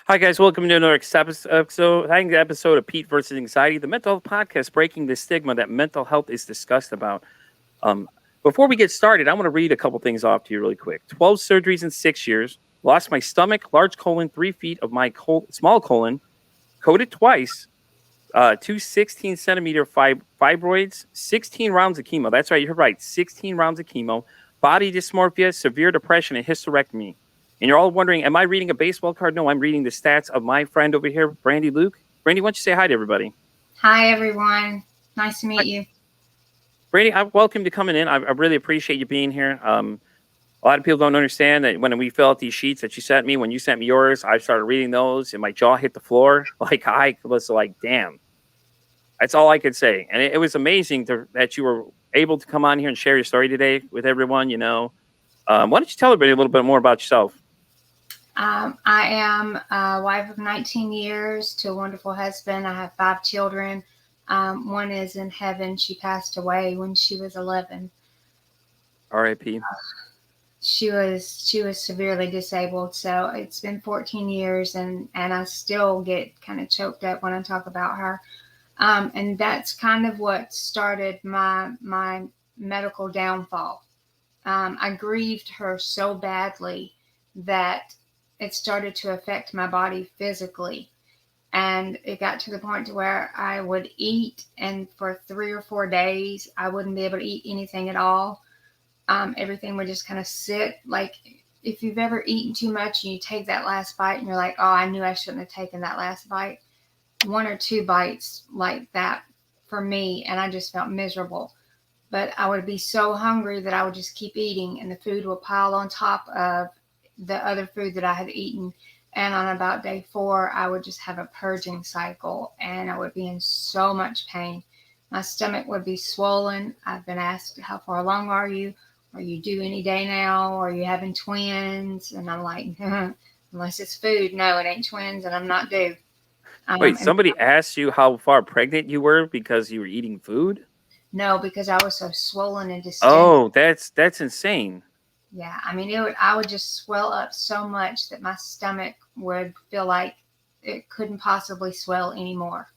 Hi, guys. Welcome to another episode of Pete versus Anxiety, the mental health podcast, breaking the stigma that mental health is discussed about. Um, Before we get started, I want to read a couple things off to you really quick. 12 surgeries in 6 years, lost my stomach, large colon, 3 feet of my small colon, coded twice, two 16 centimeter fibroids, 16 rounds of chemo. That's right, you heard right, 16 rounds of chemo, body dysmorphia, severe depression, and hysterectomy. And you're all wondering, am I reading a baseball card? No, I'm reading the stats of my friend over here, Brandi Luke. Brandi, why don't you say hi to everybody? Hi, everyone. Nice to meet Hi, you. Brandi. I welcome you coming in. I really appreciate you being here. A lot of people don't understand that when we fill out these sheets that you sent me, when you sent me yours, I started reading those and my jaw hit the floor. Like I was like, damn. That's all I could say. And it was amazing that you were able to come on here and share your story today with everyone. Why don't you tell everybody a little bit more about yourself? I am a wife of 19 years to a wonderful husband. I have 5 children. One is in heaven. She passed away when she was 11. R.I.P. She was severely disabled. So it's been 14 years, and I still get kind of choked up when I talk about her. And that's kind of what started my medical downfall. I grieved her so badly that it started to affect my body physically. And it got to the point to where I would eat, and for 3 or 4 days, I wouldn't be able to eat anything at all. Everything would just kind of sit. Like, if you've ever eaten too much and you take that last bite and you're like, oh, I knew I shouldn't have taken that last bite. 1 or 2 bites like that for me, and I just felt miserable. But I would be so hungry that I would just keep eating, and the food would pile on top of the other food that I had eaten. And on about day 4, I would just have a purging cycle, and I would be in so much pain. My stomach would be swollen. I've been asked, how far along are you? Are you due any day now? Are you having twins? And I'm like, unless it's food, no, it ain't twins, and I'm not due. Wait, And somebody asked you how far pregnant you were because you were eating food? no, because I was so swollen and distended. Oh, that's insane. Yeah, I mean, I would just swell up so much that my stomach would feel like it couldn't possibly swell anymore.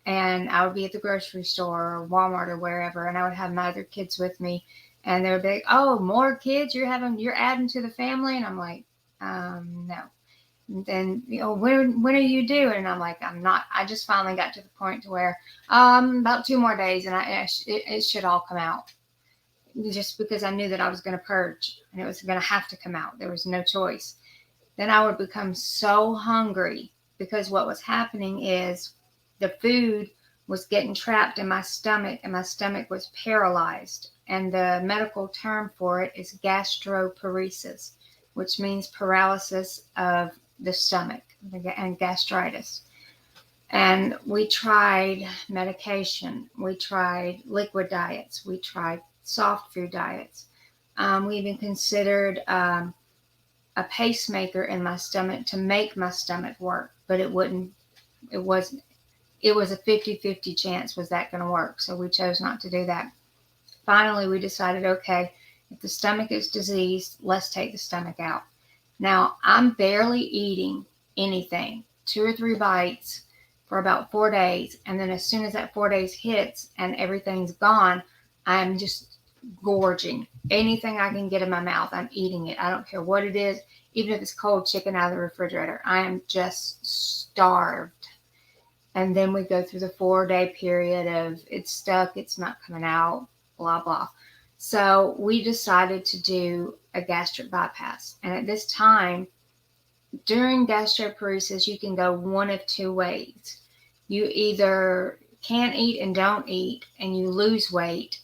And I would be at the grocery store or Walmart or wherever, and I would have my other kids with me, and they would be like, "Oh, more kids? You're adding to the family?" And I'm like, no. And then, when are you due? And I'm like, I'm not. I just finally got to the point to where about 2 more days, and it should all come out, just because I knew that I was going to purge and it was going to have to come out. There was no choice. Then I would become so hungry, because what was happening is the food was getting trapped in my stomach, and my stomach was paralyzed. And the medical term for it is gastroparesis, which means paralysis of the stomach and gastritis. And we tried medication, we tried liquid diets, we tried soft food diets. We even considered a pacemaker in my stomach to make my stomach work, but it wouldn't. It was it was a 50-50 chance was that going to work. So we chose not to do that. Finally, we decided, okay, if the stomach is diseased, let's take the stomach out. Now, I'm barely eating anything, 2 or 3 bites for about 4 days. And then as soon as that 4 days hits and everything's gone, I'm just gorging. Anything I can get in my mouth, I'm eating it. I don't care what it is, even if it's cold chicken out of the refrigerator. I am just starved. And then we go through the 4 day period of it's stuck, it's not coming out, blah, blah. So we decided to do a gastric bypass. And at this time, during gastroparesis, you can go one of 2 ways. You either can't eat and don't eat and you lose weight,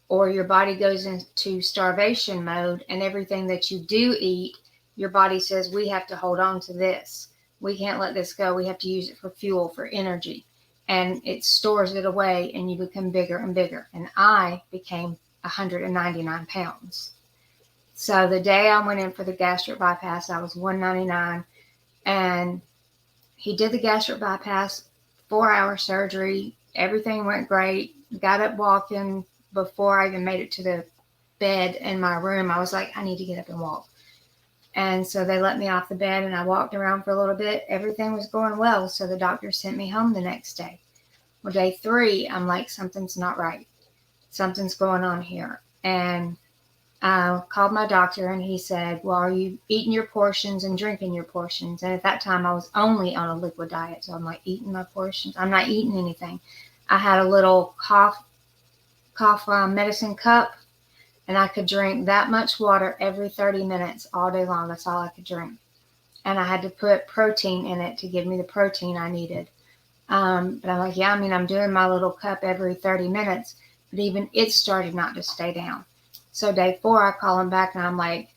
or your body goes into starvation mode, and everything that you do eat, your body says, we have to hold on to this. We can't let this go. We have to use it for fuel, for energy. And it stores it away, and you become bigger and bigger. And I became 199 pounds. So the day I went in for the gastric bypass, I was 199. And he did the gastric bypass, 4-hour surgery. Everything went great. Got up walking. Before I even made it to the bed in my room, I was like, I need to get up and walk. And so they let me off the bed and I walked around for a little bit. Everything was going well. So the doctor sent me home the next day. Well, day 3, I'm like, something's not right. Something's going on here. And I called my doctor and he said, well, are you eating your portions and drinking your portions? And at that time I was only on a liquid diet. So I'm like, eating my portions. I'm not eating anything. I had a little cough medicine cup, and I could drink that much water every 30 minutes all day long. That's all I could drink. And I had to put protein in it to give me the protein I needed. But I'm like, yeah, I mean, I'm doing my little cup every 30 minutes, but even it started not to stay down. So day 4, I call him back and I'm like,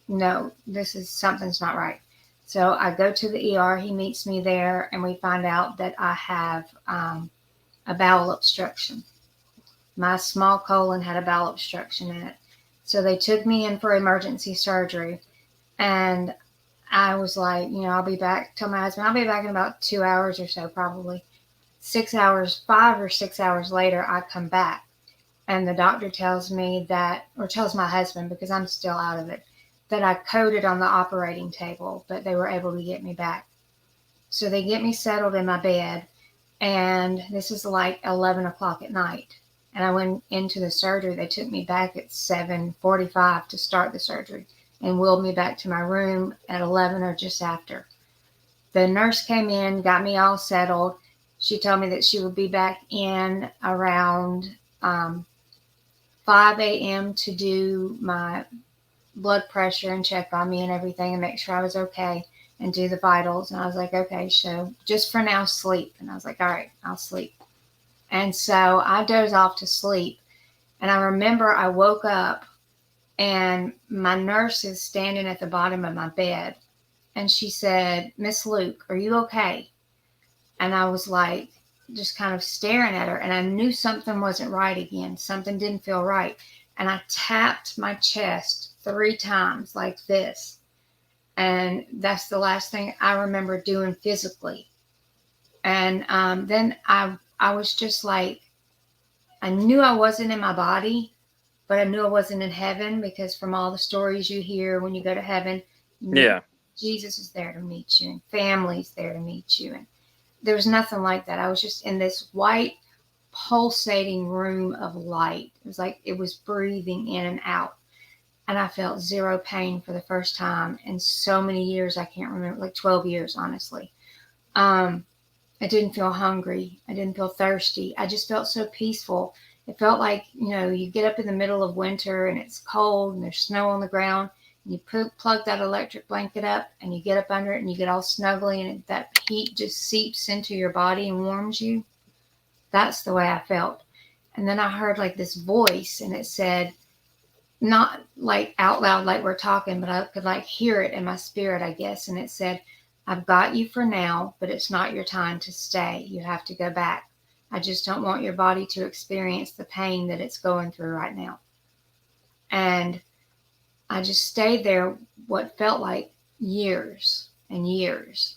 no, something's not right. So I go to the ER, he meets me there, and we find out that I have a bowel obstruction. My small colon had a bowel obstruction in it. So they took me in for emergency surgery. And I was like, I'll be back. Tell my husband, I'll be back in about 2 hours or so, probably. 5 or 6 hours later, I come back. And the doctor tells me that, or tells my husband, because I'm still out of it, that I coded on the operating table, but they were able to get me back. So they get me settled in my bed. And this is like 11 o'clock at night. And I went into the surgery. They took me back at 7:45 to start the surgery and wheeled me back to my room at 11 or just after. The nurse came in, got me all settled. She told me that she would be back in around 5 a.m. to do my blood pressure and check on me and everything and make sure I was okay and do the vitals. And I was like, okay, so just for now, sleep. And I was like, all right, I'll sleep. And so I dozed off to sleep. And I remember I woke up and my nurse is standing at the bottom of my bed. And she said, Miss Luke, are you okay? And I was like, just kind of staring at her. And I knew something wasn't right again. Something didn't feel right. And I tapped my chest 3 times like this. And that's the last thing I remember doing physically. And then I was just like, I knew I wasn't in my body, but I knew I wasn't in heaven, because from all the stories you hear when you go to heaven, Jesus is there to meet you and family's there to meet you. And there was nothing like that. I was just in this white pulsating room of light. It was like it was breathing in and out. And I felt zero pain for the first time in so many years. I can't remember, like 12 years, honestly. I didn't feel hungry. I didn't feel thirsty. I just felt so peaceful. It felt like, you get up in the middle of winter and it's cold and there's snow on the ground, and you plug that electric blanket up and you get up under it and you get all snuggly, and that heat just seeps into your body and warms you. That's the way I felt. And then I heard like this voice, and it said, not like out loud like we're talking, but I could like hear it in my spirit, I guess. And it said, I've got you for now, but it's not your time to stay. You have to go back. I just don't want your body to experience the pain that it's going through right now. And I just stayed there what felt like years and years.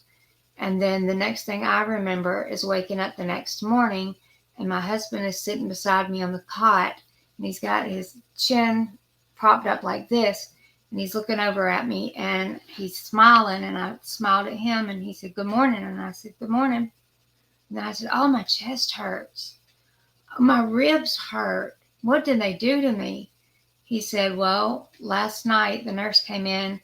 And then the next thing I remember is waking up the next morning, and my husband is sitting beside me on the cot, and he's got his chin propped up like this. And he's looking over at me and he's smiling, and I smiled at him, and he said, good morning. And I said, good morning. And then I said, oh, my chest hurts. My ribs hurt. What did they do to me? He said, well, last night the nurse came in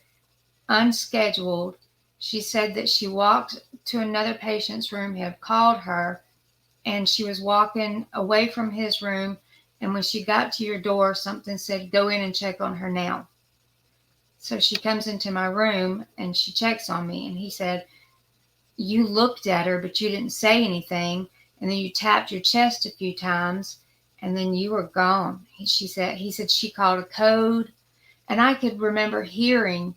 unscheduled. She said that she walked to another patient's room. He had called her, and she was walking away from his room. And when she got to your door, something said, go in and check on her now. So she comes into my room and she checks on me, and he said, you looked at her, but you didn't say anything. And then you tapped your chest a few times, and then you were gone. He said she called a code. And I could remember hearing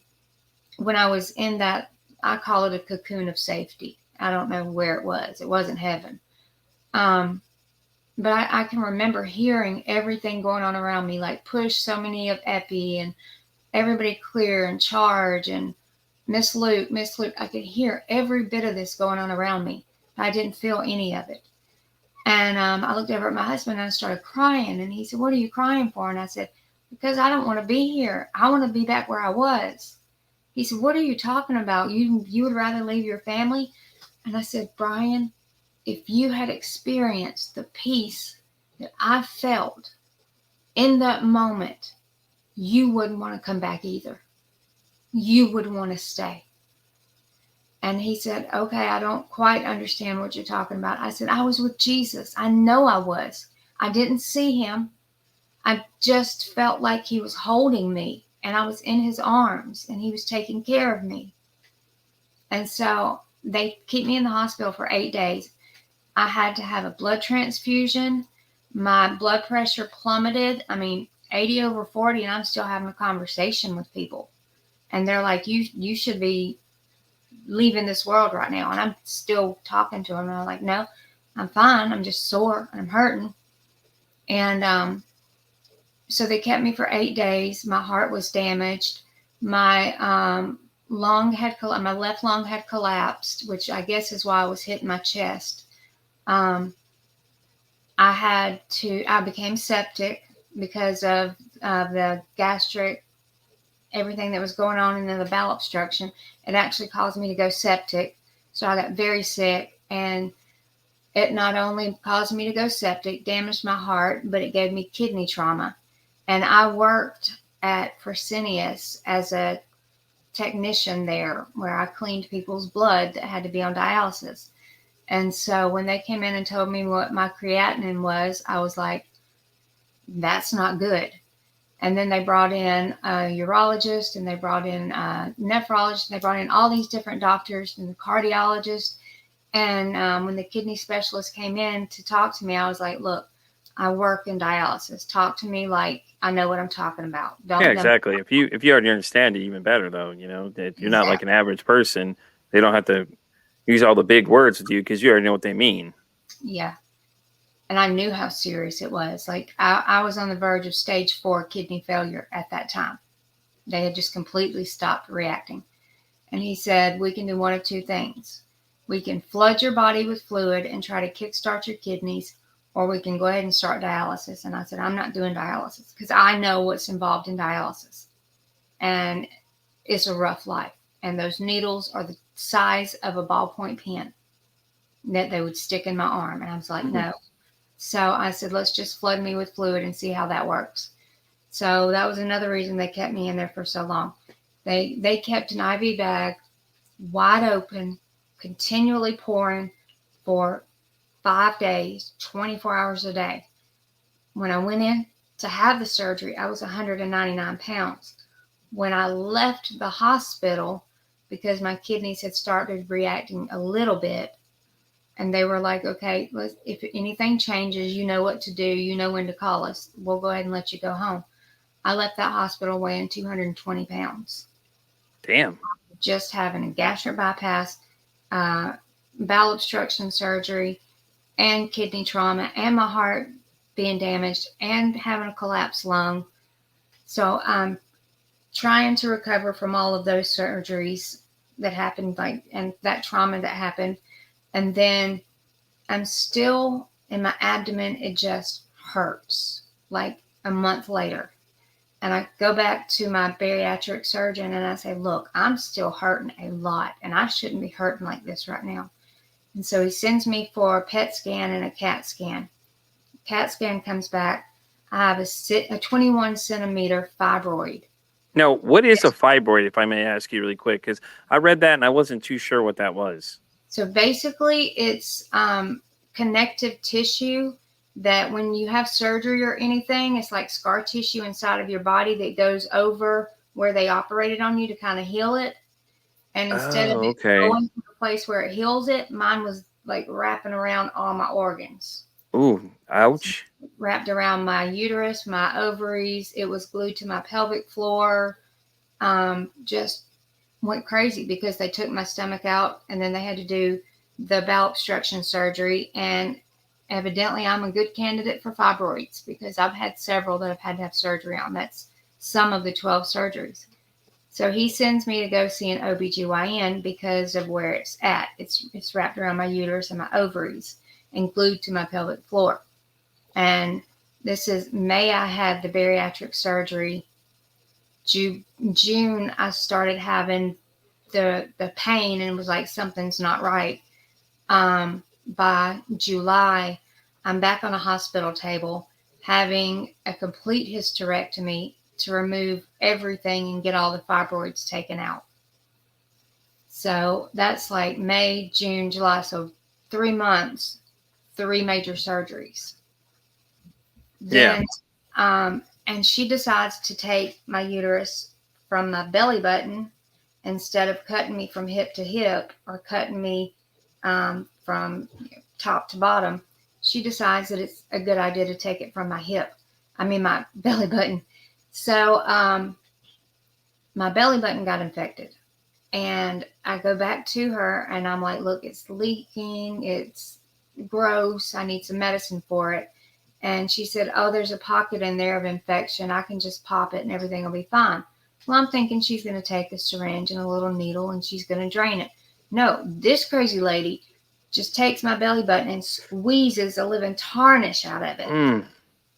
when I was in that, I call it a cocoon of safety. I don't know where it was. It wasn't heaven. But I can remember hearing everything going on around me, like push so many of epi and everybody clear and charge and Miss Luke. I could hear every bit of this going on around me. I didn't feel any of it. And I looked over at my husband and I started crying. And he said, what are you crying for? And I said, because I don't want to be here. I want to be back where I was. He said, what are you talking about? You would rather leave your family? And I said, Brian, if you had experienced the peace that I felt in that moment, you wouldn't want to come back either. You would want to stay. And he said, okay, I don't quite understand what you're talking about. I said, I was with Jesus. I know I was. I didn't see him. I just felt like he was holding me and I was in his arms and he was taking care of me. And so they keep me in the hospital for 8 days. I had to have a blood transfusion. My blood pressure plummeted. 80/40, and I'm still having a conversation with people. And they're like, you should be leaving this world right now. And I'm still talking to them. And I'm like, no, I'm fine. I'm just sore and I'm hurting. And so they kept me for 8 days. My heart was damaged. My my left lung had collapsed, which I guess is why I was hitting my chest. I became septic because of the gastric, everything that was going on, and then the bowel obstruction. It actually caused me to go septic. So I got very sick, and it not only caused me to go septic, damaged my heart, but it gave me kidney trauma. And I worked at Fresenius as a technician there, where I cleaned people's blood that had to be on dialysis. And so when they came in and told me what my creatinine was, I was like, that's not good. And then they brought in a urologist, and they brought in a nephrologist, and they brought in all these different doctors and the cardiologist. And when the kidney specialist came in to talk to me, I was like, look, I work in dialysis. Talk to me like I know what I'm talking about. Yeah, exactly. If you already understand it, even better, though. That you're not like an average person. They don't have to use all the big words with you because you already know what they mean. Yeah. And I knew how serious it was. Like I was on the verge of stage 4 kidney failure at that time. They had just completely stopped reacting. And he said, we can do one of two things. We can flood your body with fluid and try to kickstart your kidneys, or we can go ahead and start dialysis. And I said, I'm not doing dialysis because I know what's involved in dialysis. And it's a rough life. And those needles are the size of a ballpoint pen that they would stick in my arm. And I was like, no. So I said, let's just flood me with fluid and see how that works. So that was another reason they kept me in there for so long. They kept an IV bag wide open, continually pouring for 5 days, 24 hours a day. When I went in to have the surgery, I was 199 pounds. When I left the hospital, because my kidneys had started reacting a little bit, and they were like, okay, if anything changes, you know what to do. You know when to call us. We'll go ahead and let you go home. I left that hospital weighing 220 pounds. Damn. Just having a gastric bypass, bowel obstruction surgery, and kidney trauma, and my heart being damaged, and having a collapsed lung. So I'm trying to recover from all of those surgeries that happened, and that trauma that happened. And then I'm still in my abdomen. It just hurts like a month later. And I go back to my bariatric surgeon and I say, look, I'm still hurting a lot and I shouldn't be hurting like this right now. And so he sends me for a PET scan and a CAT scan. CAT scan comes back. I have a 21 centimeter fibroid. Now, what is a fibroid, if I may ask you really quick? Because I read that and I wasn't too sure what that was. So basically, it's connective tissue that when you have surgery or anything, it's like scar tissue inside of your body that goes over where they operated on you to kind of heal it. And instead of it going to the place where it heals it, mine was like wrapping around all my organs. Ooh, ouch. Wrapped around my uterus, my ovaries. It was glued to my pelvic floor. Just went crazy because they took my stomach out and then they had to do the bowel obstruction surgery. And evidently I'm a good candidate for fibroids because I've had several that I've had to have surgery on. That's some of the 12 surgeries. So he sends me to go see an OBGYN because of where it's at. It's wrapped around my uterus and my ovaries and glued to my pelvic floor. And this is May. I had the bariatric surgery June, I started having the pain and was like, something's not right. By July, I'm back on a hospital table having a complete hysterectomy to remove everything and get all the fibroids taken out. So that's like May, June, July. So 3 months, 3 major surgeries. Then, and she decides to take my uterus from my belly button instead of cutting me from hip to hip or cutting me from top to bottom. She decides that it's a good idea to take it from my my belly button. So my belly button got infected. And I go back to her and I'm like, look, it's leaking. It's gross. I need some medicine for it. And she said, oh, there's a pocket in there of infection. I can just pop it and everything will be fine. Well, I'm thinking she's going to take a syringe and a little needle and she's going to drain it. No, this crazy lady just takes my belly button and squeezes the living tarnish out of it.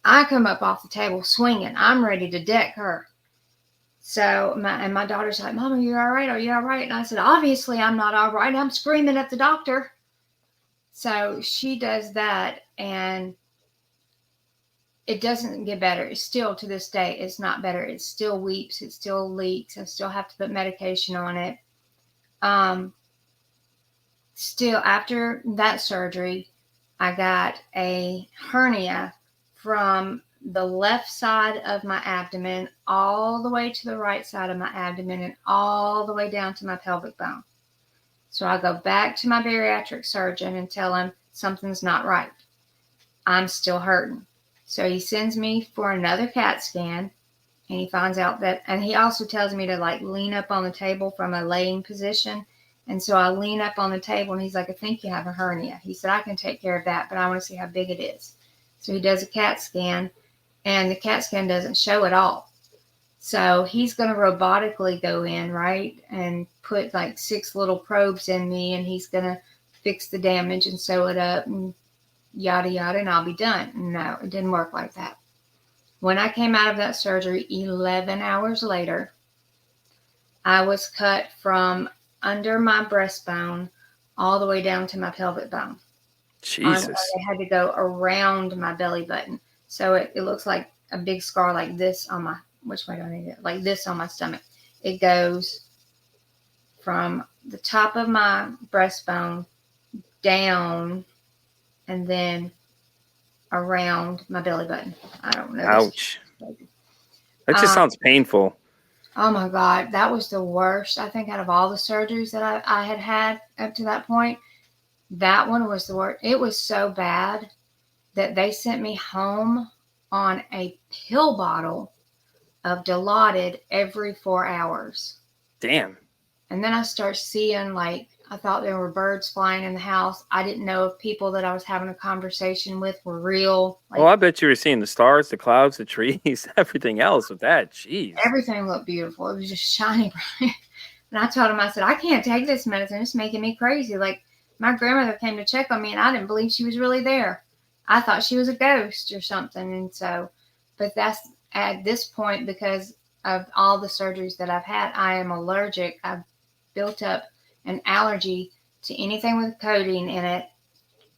I come up off the table swinging. I'm ready to deck her. So my daughter's like, Mom, are you all right? Are you all right? And I said, obviously I'm not all right. I'm screaming at the doctor. So she does that and it doesn't get better. It's still, to this day, it's not better. It still weeps. It still leaks. I still have to put medication on it. Still, after that surgery, I got a hernia from the left side of my abdomen all the way to the right side of my abdomen and all the way down to my pelvic bone. So I go back to my bariatric surgeon and tell him something's not right. I'm still hurting. So he sends me for another CAT scan and he finds out that, and he also tells me to like lean up on the table from a laying position. And so I lean up on the table and he's like, I think you have a hernia. He said, I can take care of that, but I want to see how big it is. So he does a CAT scan and the CAT scan doesn't show at all. So he's going to robotically go in, right, and put like 6 little probes in me and he's going to fix the damage and sew it up and yada, yada, and I'll be done. No, it didn't work like that. When I came out of that surgery 11 hours later, I was cut from under my breastbone all the way down to my pelvic bone. Jesus. I had to go around my belly button. So it looks like a big scar like this on my, which way do I need it? Like this on my stomach. It goes from the top of my breastbone down and then around my belly button. I don't know. Ouch. That just sounds painful. Oh my God. That was the worst. I think out of all the surgeries that I had up to that point, that one was the worst. It was so bad that they sent me home on a pill bottle of Dilaudid every 4 hours. Damn. And then I start seeing, like, I thought there were birds flying in the house. I didn't know if people that I was having a conversation with were real. Like, I bet you were seeing the stars, the clouds, the trees, everything else with that. Jeez. Everything looked beautiful. It was just shiny bright. And I told him, I said, I can't take this medicine. It's making me crazy. Like, my grandmother came to check on me, and I didn't believe she was really there. I thought she was a ghost or something. And so, but that's at this point, because of all the surgeries that I've had, I am allergic. I've built up an allergy to anything with codeine in it.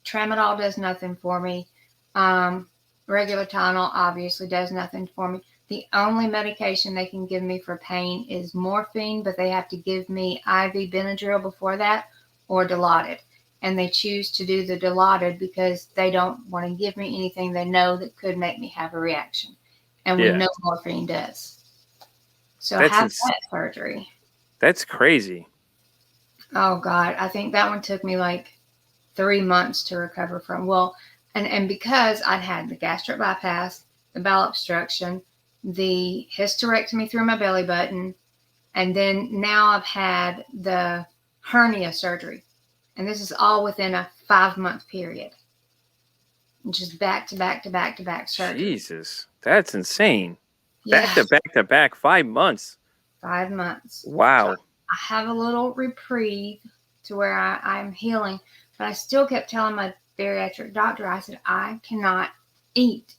Tramadol does nothing for me. Regular Tylenol obviously does nothing for me. The only medication they can give me for pain is morphine, but they have to give me IV Benadryl before that or Dilaudid. And they choose to do the Dilaudid because they don't want to give me anything they know that could make me have a reaction. And we know morphine does. So have that surgery. That's crazy. Oh, God. I think that one took me like 3 months to recover from. Well, and because I'd had the gastric bypass, the bowel obstruction, the hysterectomy through my belly button, and then now I've had the hernia surgery. And this is all within a 5-month period. Just back to back to back to back surgery. Jesus, that's insane. Yeah. Back to back to back, 5 months. 5 months. Wow. So I have a little reprieve to where I'm healing, but I still kept telling my bariatric doctor, I said, I cannot eat.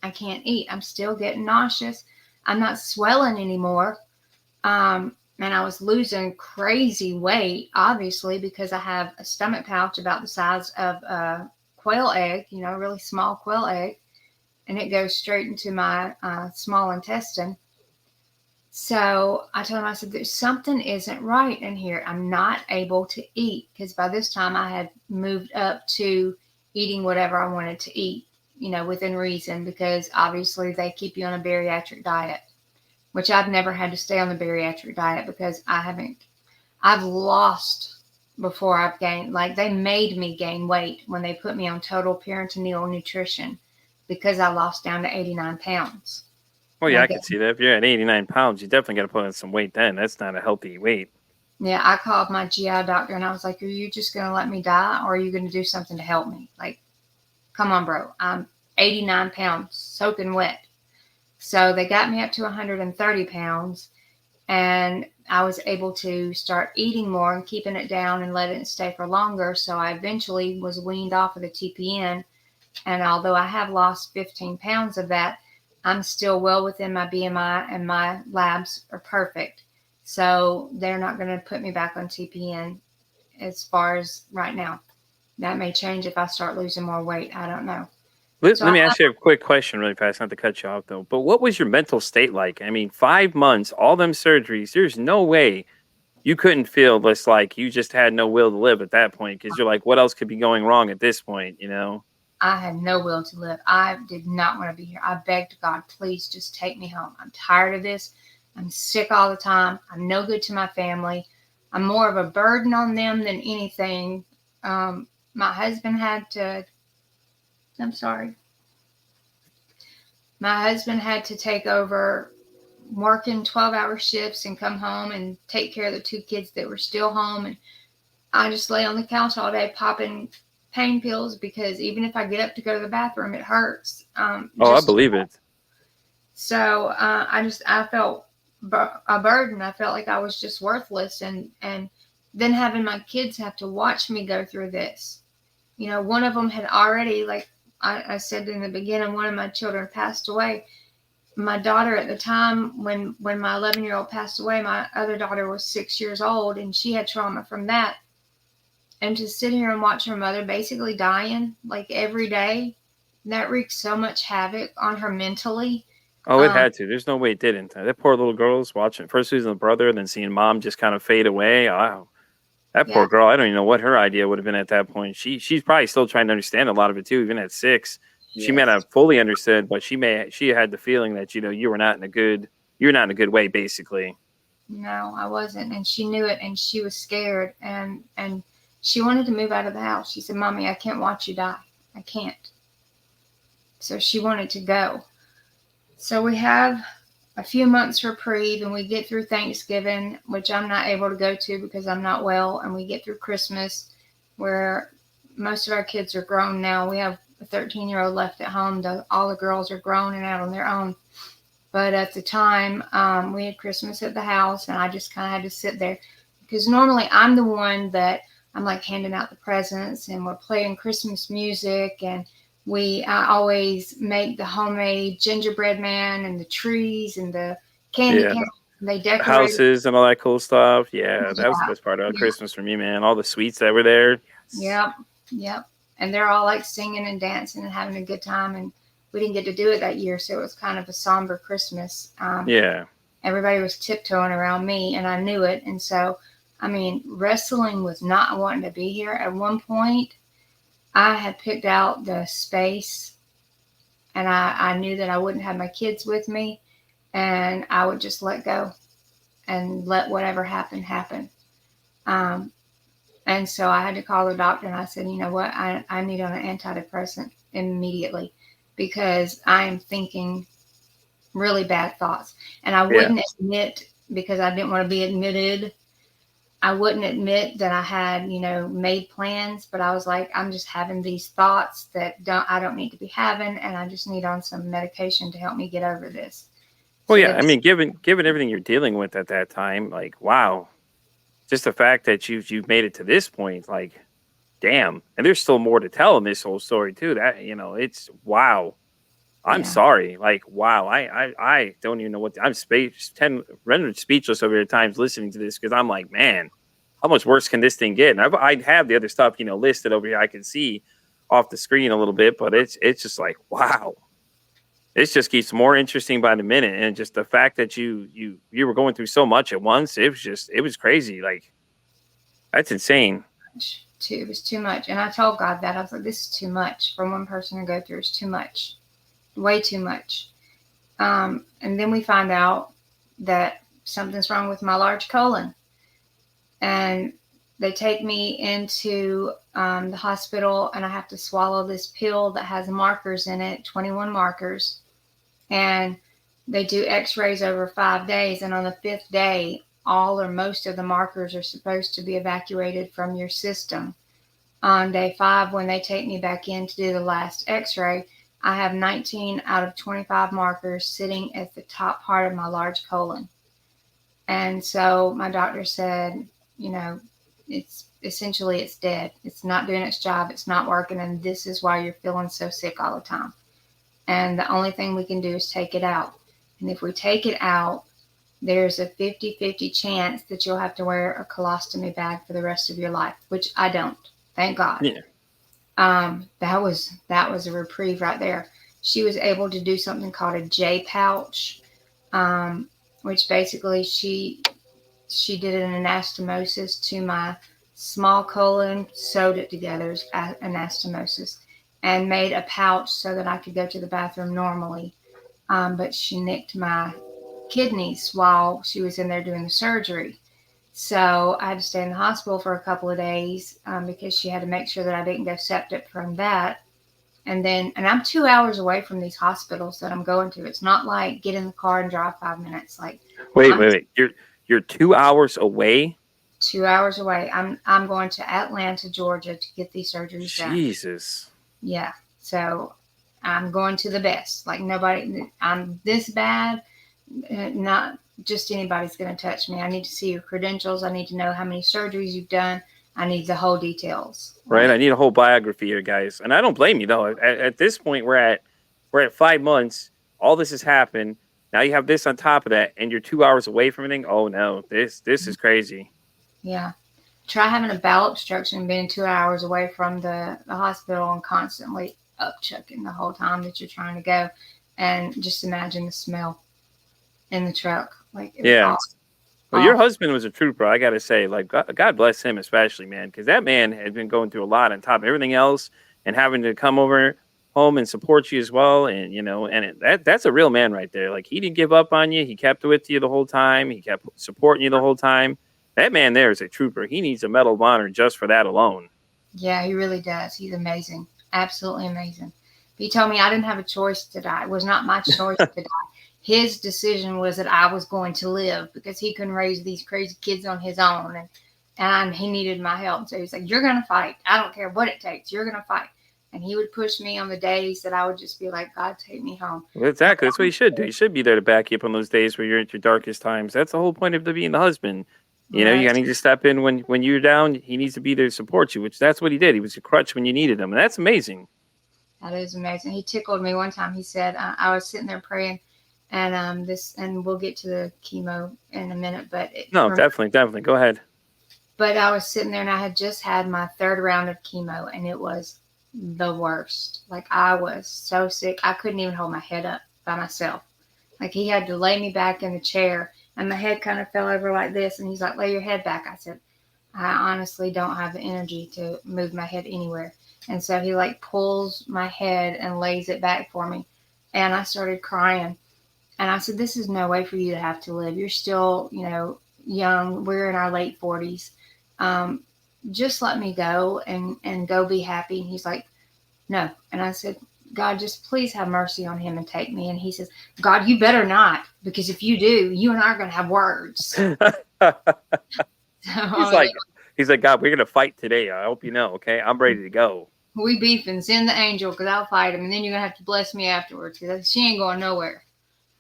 I can't eat. I'm still getting nauseous. I'm not swelling anymore. And I was losing crazy weight, obviously, because I have a stomach pouch about the size of a quail egg, a really small quail egg, and it goes straight into my small intestine. So I told him, I said, there's something isn't right in here. I'm not able to eat, because by this time I had moved up to eating whatever I wanted to eat, within reason, because obviously they keep you on a bariatric diet, which I've never had to stay on the bariatric diet because I've lost before I've gained. Like, they made me gain weight when they put me on total perinatal nutrition because I lost down to 89 pounds. Well, yeah, I could see that. If you're at 89 pounds, you definitely got to put on some weight then. That's not a healthy weight. Yeah, I called my GI doctor and I was like, are you just going to let me die, or are you going to do something to help me? Like, come on, bro. I'm 89 pounds, soaking wet. So they got me up to 130 pounds, and I was able to start eating more and keeping it down and letting it stay for longer. So I eventually was weaned off of the TPN. And although I have lost 15 pounds of that, I'm still well within my BMI, and my labs are perfect. So they're not going to put me back on TPN as far as right now. That may change if I start losing more weight. I don't know. Let me ask you a quick question really fast, not to cut you off though. But what was your mental state like? I mean, 5 months, all them surgeries, there's no way you couldn't feel this, like you just had no will to live at that point, because you're like, what else could be going wrong at this point, I had no will to live. I did not want to be here. I begged God, please just take me home. I'm tired of this. I'm sick all the time. I'm no good to my family. I'm more of a burden on them than anything. My husband had to, I'm sorry. My husband had to take over working 12-hour shifts and come home and take care of the 2 kids that were still home. And I just lay on the couch all day popping pain pills, because even if I get up to go to the bathroom, it hurts. I believe it. So I felt a burden. I felt like I was just worthless. And then having my kids have to watch me go through this. One of them had already, like I said in the beginning, one of my children passed away. My daughter at the time, when my 11-year-old passed away, my other daughter was 6 years old, and she had trauma from that. And to sit here and watch her mother basically dying like every day, that wreaked so much havoc on her mentally. Oh, it had to. There's no way it didn't. That poor little girl's watching, first losing a brother, then seeing mom just kind of fade away. Wow. That poor girl, I don't even know what her idea would have been at that point. She's probably still trying to understand a lot of it too, even at 6. Yes. She may not have fully understood, but she had the feeling that, you were not in a good way, basically. No, I wasn't. And she knew it, and she was scared, and she wanted to move out of the house. She said, Mommy, I can't watch you die. I can't. So she wanted to go. So we have a few months reprieve, and we get through Thanksgiving, which I'm not able to go to because I'm not well. And we get through Christmas, where most of our kids are grown now. We have a 13-year-old left at home. All the girls are grown and out on their own. But at the time, we had Christmas at the house, and I just kind of had to sit there, because normally I'm the one that I'm like handing out the presents, and we're playing Christmas music, and I always make the homemade gingerbread man and the trees and the candy canes. They decorate houses and all that cool stuff. Yeah, that was the best part of Christmas for me, man. All the sweets that were there. Yes. Yep. And they're all like singing and dancing and having a good time. And we didn't get to do it that year, so it was kind of a somber Christmas. Everybody was tiptoeing around me, and I knew it. And so, wrestling was not wanting to be here. At one point, I had picked out the space, and I knew that I wouldn't have my kids with me, and I would just let go and let whatever happen. And so I had to call the doctor, and I said, you know what, I need an antidepressant immediately, because I am thinking really bad thoughts. And I wouldn't admit, because I didn't want to be admitted, I wouldn't admit that I had, made plans, but I was like, I'm just having these thoughts that I don't need to be having, and I just need on some medication to help me get over this. Well, given everything you're dealing with at that time, like, wow, just the fact that you've made it to this point, like, damn. And there's still more to tell in this whole story too. That, it's wow. I'm Yeah. sorry. Like, wow. I don't even know I'm rendered speechless over here at times listening to this because I'm like, man, how much worse can this thing get? And I have the other stuff, listed over here. I can see off the screen a little bit, but it's just like, wow. This just keeps more interesting by the minute. And just the fact that you were going through so much at once, it was crazy. Like, that's insane. It was too much. And I told God that. I was like, this is too much for one person to go through. It's too much. Way too much. And then we find out that something's wrong with my large colon. And they take me into the hospital, and I have to swallow this pill that has markers in it, 21 markers. And they do x-rays over 5 days. And on the 5th day, all or most of the markers are supposed to be evacuated from your system. On day 5, when they take me back in to do the last x-ray, I have 19 out of 25 markers sitting at the top part of my large colon. And so my doctor said, it's dead. It's not doing its job. It's not working. And this is why you're feeling so sick all the time. And the only thing we can do is take it out. And if we take it out, there's a 50-50 chance that you'll have to wear a colostomy bag for the rest of your life, which I don't. Thank God. Yeah. That was a reprieve right there. She was able to do something called a J pouch, which basically she did an anastomosis to my small colon, sewed it together as anastomosis, and made a pouch so that I could go to the bathroom normally. But she nicked my kidneys while she was in there doing the surgery. So I had to stay in the hospital for a couple of days because she had to make sure that I didn't go septic from that. And I'm 2 hours away from these hospitals that I'm going to. It's not like get in the car and drive 5 minutes. Like, wait. You're 2 hours away? 2 hours away. I'm going to Atlanta, Georgia to get these surgeries done. Jesus. Yeah. So I'm going to the best. Like, nobody, I'm this bad. Not just anybody's going to touch me. I need to see your credentials. I need to know how many surgeries you've done. I need the whole details. Right. I need a whole biography here, guys. And I don't blame you, though. At this point, we're at 5 months. All this has happened. Now you have this on top of that, and you're 2 hours away from everything. Oh no, this is crazy. Yeah. Try having a bowel obstruction, being 2 hours away from the hospital and constantly upchucking the whole time that you're trying to go. And just imagine the smell in the truck. Like, yeah. Well, your husband was a trooper, I got to say. Like, God bless him especially, man, because that man had been going through a lot on top of everything else and having to come over home and support you as well. And, that's a real man right there. Like, he didn't give up on you. He kept with you the whole time. He kept supporting you the whole time. That man there is a trooper. He needs a Medal of Honor just for that alone. Yeah, he really does. He's amazing. Absolutely amazing. He told me I didn't have a choice to die. It was not my choice to die. His decision was that I was going to live because he couldn't raise these crazy kids on his own. And he needed my help. So he's like, you're going to fight. I don't care what it takes. You're going to fight. And he would push me on the days that I would just be like, God, take me home. Well, exactly. That's what he should do. He should be there to back you up on those days where you're at your darkest times. That's the whole point of being the husband. You need to step in when you're down. He needs to be there to support you, which that's what he did. He was a crutch when you needed him. And that's amazing. That is amazing. He tickled me one time. He said, I was sitting there praying. And we'll get to the chemo in a minute, but definitely go ahead. But I was sitting there and I had just had my 3rd round of chemo, and it was the worst. Like, I was so sick, I couldn't even hold my head up by myself. Like, he had to lay me back in the chair, and my head kind of fell over like this, and he's like, lay your head back. I said, I honestly don't have the energy to move my head anywhere. And so he pulls my head and lays it back for me, and I started crying. And I said, this is no way for you to have to live. You're still, young. We're in our late 40s. Just let me go and go be happy. And he's like, no. And I said, God, just please have mercy on him and take me. And he says, God, you better not, because if you do, you and I are going to have words. He's like, God, we're going to fight today. I hope you know. Okay. I'm ready to go. We beefing. Send the angel, because I'll fight him. And then you're going to have to bless me afterwards, because she ain't going nowhere.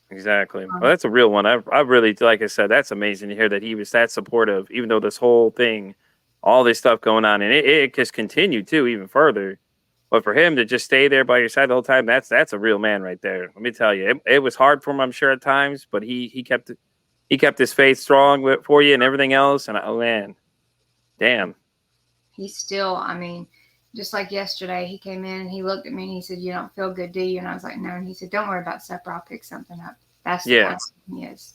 Exactly. Well, that's a real one. I really, like I said, that's amazing to hear that he was that supportive, even though this whole thing, all this stuff going on, and it just continued too, even further. But for him to just stay there by your side the whole time, that's a real man right there. Let me tell you, it was hard for him, I'm sure, at times, but he kept his faith strong for you and everything else. And oh man, damn. He's still, I mean, just like yesterday, he came in and he looked at me and he said, "You don't feel good, do you?" And I was like, "No." And he said, "Don't worry about supper. I'll pick something up." That's the kind of he is.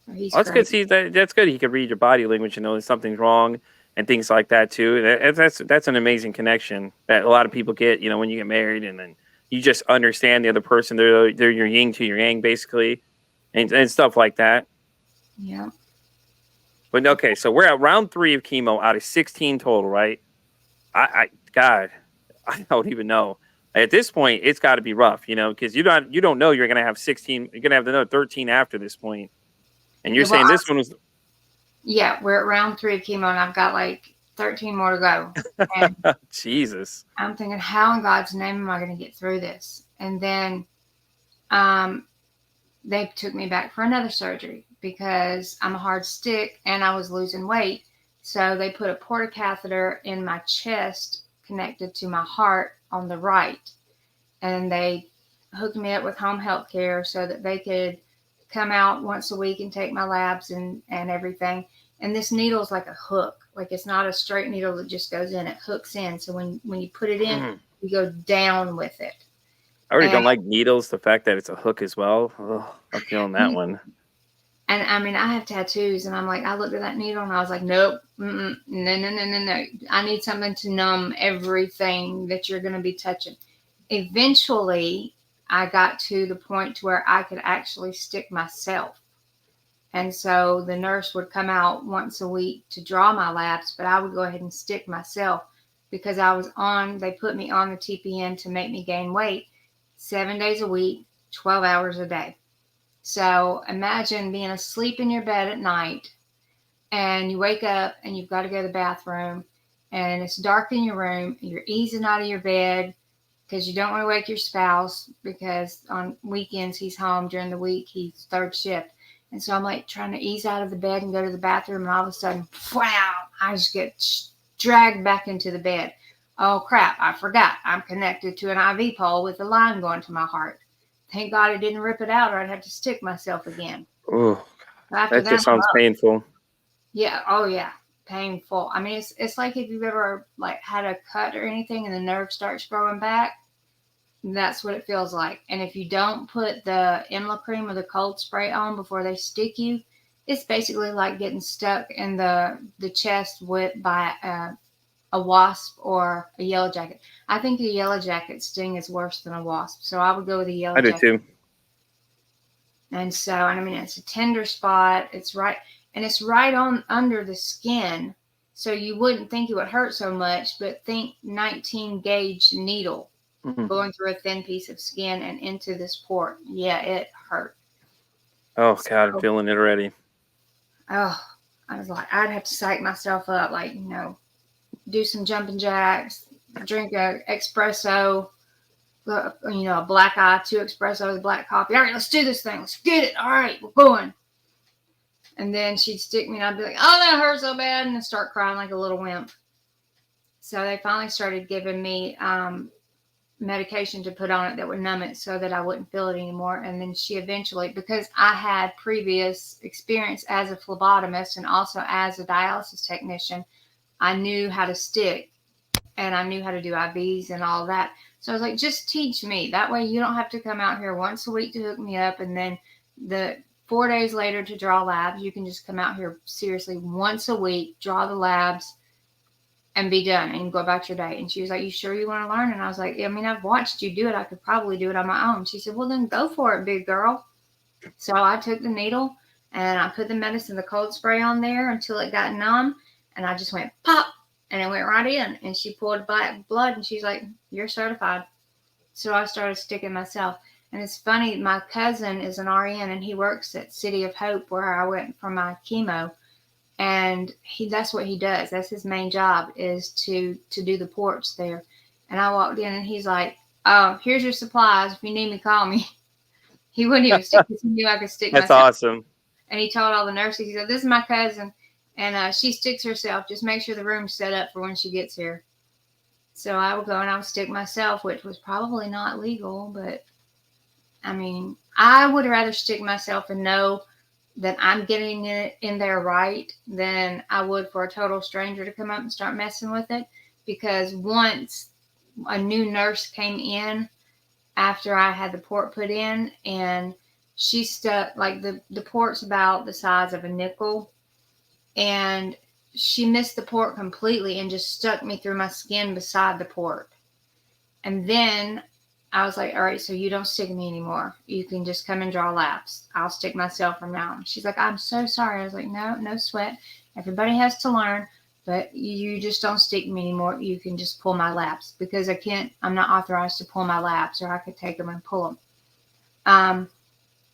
So he's Well, that's great. good. See, that's good. He could read your body language and know that something's wrong and things like that too. That's an amazing connection that a lot of people get. When you get married and then you just understand the other person. They're your yin to your yang, basically, and stuff like that. Yeah. But okay, so we're at round 3 of chemo out of 16 total, right? God, I don't even know. At this point, it's got to be rough, because you don't know you're gonna have 16. You're gonna have another 13 after this point, and you're saying this one was. Yeah, we're at round 3 of chemo, and I've got like 13 more to go. And Jesus. I'm thinking, how in God's name am I going to get through this? And then, they took me back for another surgery because I'm a hard stick and I was losing weight. So they put a portacatheter in my chest connected to my heart on the right. And they hooked me up with home health care so that they could come out once a week and take my labs and everything. And this needle is like a hook. Like it's not a straight needle that just goes in. It hooks in. So when you put it in, you go down with it. I already don't like needles. The fact that it's a hook as well. Oh, I'm feeling that one. And I mean, I have tattoos, and I'm like, I looked at that needle, and I was like, nope, no. I need something to numb everything that you're going to be touching. Eventually, I got to the point to where I could actually stick myself. And so the nurse would come out once a week to draw my labs, but I would go ahead and stick myself because they put me on the TPN to make me gain weight 7 days a week, 12 hours a day. So imagine being asleep in your bed at night and you wake up and you've got to go to the bathroom and it's dark in your room. You're easing out of your bed because you don't want to wake your spouse because on weekends he's home. During the week, he's third shift. And so I'm like trying to ease out of the bed and go to the bathroom. And all of a sudden, wow, I just get dragged back into the bed. Oh, crap, I forgot. I'm connected to an IV pole with a line going to my heart. Thank God I didn't rip it out or I'd have to stick myself again. Oh, that just sounds painful. Yeah. Oh, yeah. Painful. I mean, it's like if you've ever like had a cut or anything and the nerve starts growing back. That's what it feels like. And if you don't put the Emla cream or the cold spray on before they stick you, it's basically like getting stuck in the chest by a wasp or a yellow jacket. I think a yellow jacket sting is worse than a wasp. So I would go with a yellow jacket. I do too. And so, I mean, it's a tender spot. It's right on under the skin. So you wouldn't think it would hurt so much, but think 19 gauge needle going through a thin piece of skin and into this port. Yeah, it hurt. Oh, God, I'm feeling it already. Oh, I was like, I'd have to psych myself up, like, do some jumping jacks, drink a espresso, a black eye, 2 espressos, black coffee. All right, let's do this thing. Let's get it. All right, we're going. And then she'd stick me and I'd be like, oh, that hurts so bad. And I'd start crying like a little wimp. So they finally started giving me medication to put on it that would numb it so that I wouldn't feel it anymore. And then she eventually, because I had previous experience as a phlebotomist and also as a dialysis technician, I knew how to stick and I knew how to do IVs and all that. So I was like, just teach me. That way you don't have to come out here once a week to hook me up. And then the 4 days later to draw labs, you can just come out here seriously once a week, draw the labs and be done and go about your day. And she was like, you sure you want to learn? And I was like, I mean, I've watched you do it. I could probably do it on my own. She said, well, then go for it, big girl. So I took the needle and I put the medicine, the cold spray on there until it got numb. And I just went pop and it went right in. And she pulled black blood and she's like, you're certified. So I started sticking myself. And it's funny, my cousin is an RN and he works at City of Hope where I went for my chemo. And that's what he does. That's his main job is to do the ports there. And I walked in and he's like, oh, here's your supplies. If you need me, call me. He wouldn't even stick because he knew I could stick myself. That's awesome. And he told all the nurses, he said, this is my cousin. And she sticks herself. Just make sure the room's set up for when she gets here. So I would go and I would stick myself, which was probably not legal, but I mean, I would rather stick myself and know that I'm getting it in there right than I would for a total stranger to come up and start messing with it. Because once a new nurse came in after I had the port put in, and she stuck, like, the port's about the size of a nickel, and she missed the port completely and just stuck me through my skin beside the port. And then I was like, all right, so you don't stick me anymore. You can just come and draw laps. I'll stick myself from now on. She's like, I'm so sorry. I was like, no sweat. Everybody has to learn, but you just don't stick me anymore. You can just pull my laps, because I'm not authorized to pull my laps, or I could take them and pull them.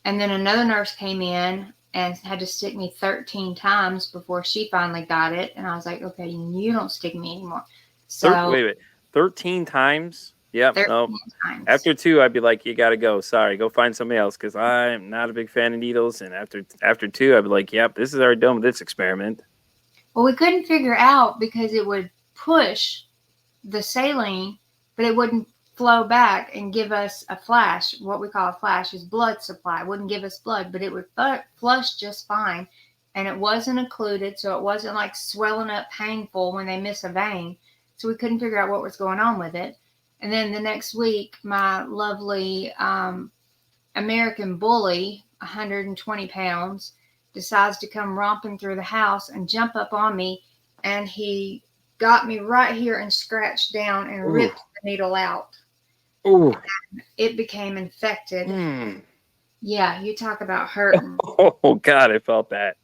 And then another nurse came in and had to stick me 13 times before she finally got it. And I was like, okay, you don't stick me anymore. So Wait. 13 times? Yep. 13 No. times. After 2, I'd be like, you got to go. Sorry, go find somebody else, because I'm not a big fan of needles. And after 2, I'd be like, yep, this is already done with this experiment. Well, we couldn't figure out, because it would push the saline, but it wouldn't flow back and give us a flash. What we call a flash is blood supply. It wouldn't give us blood, but it would flush just fine. And it wasn't occluded, so it wasn't like swelling up painful when they miss a vein. So we couldn't figure out what was going on with it. And then the next week, my lovely American bully, 120 pounds, decides to come romping through the house and jump up on me. And he got me right here and scratched down and ripped the needle out. Ooh. It became infected. Mm. Yeah, you talk about hurting. Oh, God, I felt that.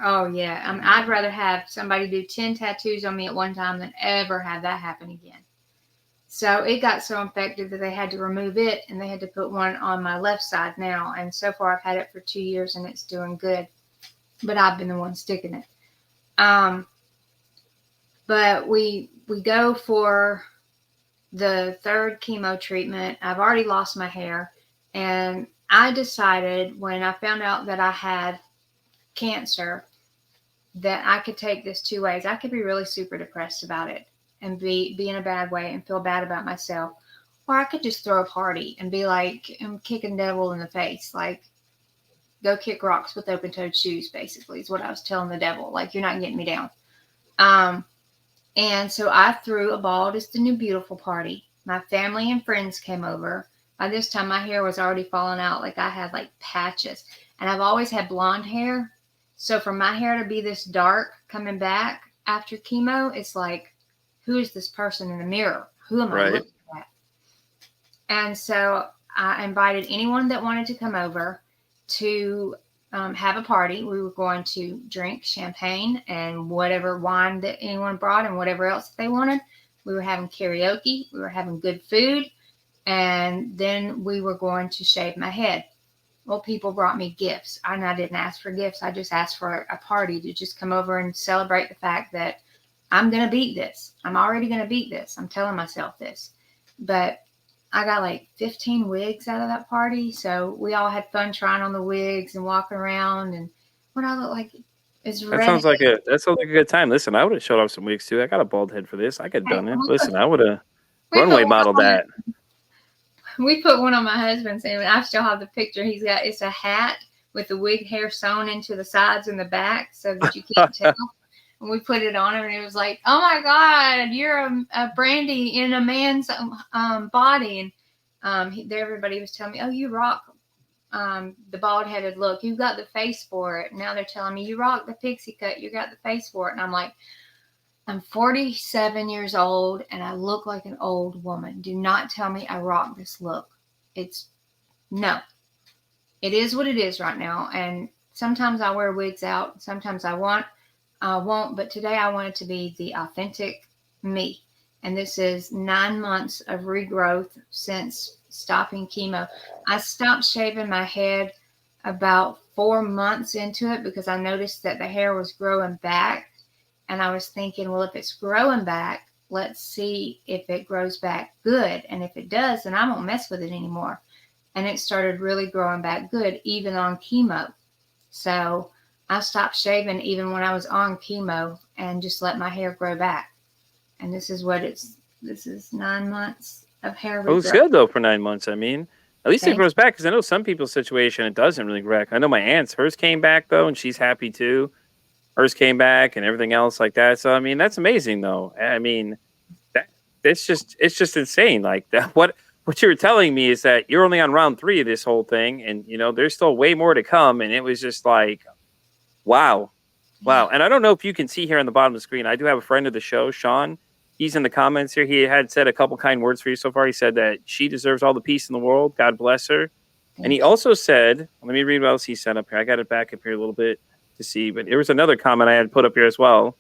Oh, yeah. I'd rather have somebody do 10 tattoos on me at one time than ever have that happen again. So it got so infected that they had to remove it, and they had to put one on my left side now. And so far, I've had it for 2 years, and it's doing good. But I've been the one sticking it. But we go for the third chemo treatment. I've already lost my hair, and I decided when I found out that I had cancer that I could take this 2 ways. I could be really super depressed about it and be in a bad way and feel bad about myself, or I could just throw a party and be like, I'm kicking devil in the face, like, go kick rocks with open-toed shoes, basically, is what I was telling the devil. Like, you're not getting me down. And so I threw a Bald is the New Beautiful party. My family and friends came over. By this time, my hair was already falling out. Like, I had like patches. And I've always had blonde hair. So for my hair to be this dark coming back after chemo, it's like, who is this person in the mirror? Who am I looking at? And so I invited anyone that wanted to come over to have a party. We were going to drink champagne and whatever wine that anyone brought and whatever else they wanted. We were having karaoke. We were having good food. And then we were going to shave my head. Well, people brought me gifts. I didn't ask for gifts. I just asked for a party to just come over and celebrate the fact that I'm going to beat this. I'm already going to beat this. I'm telling myself this. But I got like 15 wigs out of that party. So we all had fun trying on the wigs and walking around. And what I look like is red. That sounds like a good time. Listen, I would have showed off some wigs too. I got a bald head for this. I could have done it. Listen, I would have runway modeled that. We put one on my husband's, and I still have the picture. It's a hat with the wig hair sewn into the sides and the back so that you can't tell. And we put it on him, and it was like, oh my God, you're a Brandi in a man's body. And everybody was telling me, oh, you rock the bald-headed look. You got the face for it. Now they're telling me, you rock the pixie cut. You got the face for it. And I'm like, I'm 47 years old, and I look like an old woman. Do not tell me I rock this look. No. It is what it is right now. And sometimes I wear wigs out. Sometimes I won't. But today I want it to be the authentic me. And this is 9 months of regrowth since stopping chemo. I stopped shaving my head about 4 months into it because I noticed that the hair was growing back. And I was thinking, well, if it's growing back, let's see if it grows back good. And if it does, then I won't mess with it anymore. And it started really growing back good, even on chemo. So I stopped shaving even when I was on chemo and just let my hair grow back. And this is what it's This is 9 months of hair It was regrowth. good though for 9 months. I mean, at least it Thank grows back because I know some people's situation it doesn't really grow back. I know my aunt's hers came back though, and she's happy too. Hers came back and everything else like that. So I mean, that's amazing though. I mean, that it's just insane. Like that. What you were telling me is that you're only on round 3 of this whole thing, and there's still way more to come. And it was just like, wow, Yeah. wow. And I don't know if you can see here on the bottom of the screen. I do have a friend of the show, Sean. He's in the comments here. He had said a couple kind words for you so far. He said that she deserves all the peace in the world. God bless her. And he Thank you. also said, let me read what else he said up here. I got it back up here a little bit to see, but there was another comment I had put up here as well.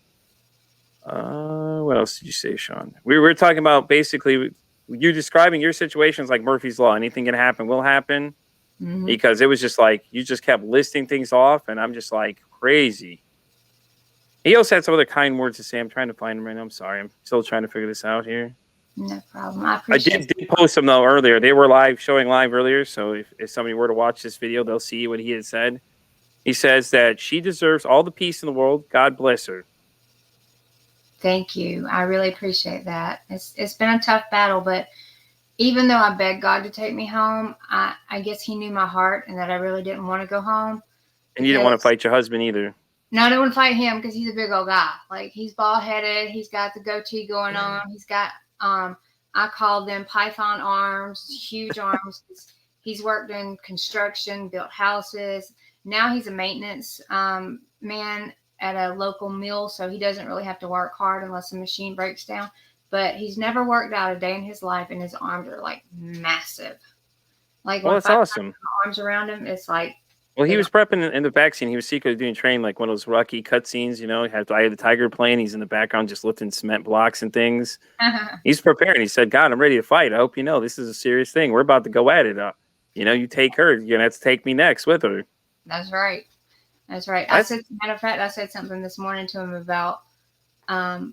What else did you say, Sean? We were talking about basically you describing your situations like Murphy's Law. Anything can happen will happen, Mhm. because it was just like you just kept listing things off, and I'm just like crazy. He also had some other kind words to say. I'm trying to find them right now. I'm sorry. I'm still trying to figure this out here. No problem. I I appreciate did post them though earlier. They were showing live earlier. So if somebody were to watch this video, they'll see what he had said. He says that she deserves all the peace in the world. God bless her. Thank you. I really appreciate that. It's been a tough battle, but even though I begged God to take me home, I guess He knew my heart and that I really didn't want to go home. And you didn't want to Because- fight your husband either. No, I don't want to fight him because he's a big old guy. Like, he's bald headed. He's got the goatee going on. He's got I call them python arms, huge arms. He's worked in construction, built houses. Now he's a maintenance man at a local mill, so he doesn't really have to work hard unless the machine breaks down. But he's never worked out a day in his life, and his arms are like massive. Like, Well, when that's I awesome. put my arms around him, it's like, Well, he was prepping in the back scene. He was secretly doing training, like one of those Rocky cut scenes. He had Eye of the Tiger playing. He's in the background just lifting cement blocks and things. He's preparing. He said, God, I'm ready to fight. I hope you know this is a serious thing. We're about to go at it. You take her. You're going to have to take me next with her. That's right. That's right. Matter of fact, I said something this morning to him about, I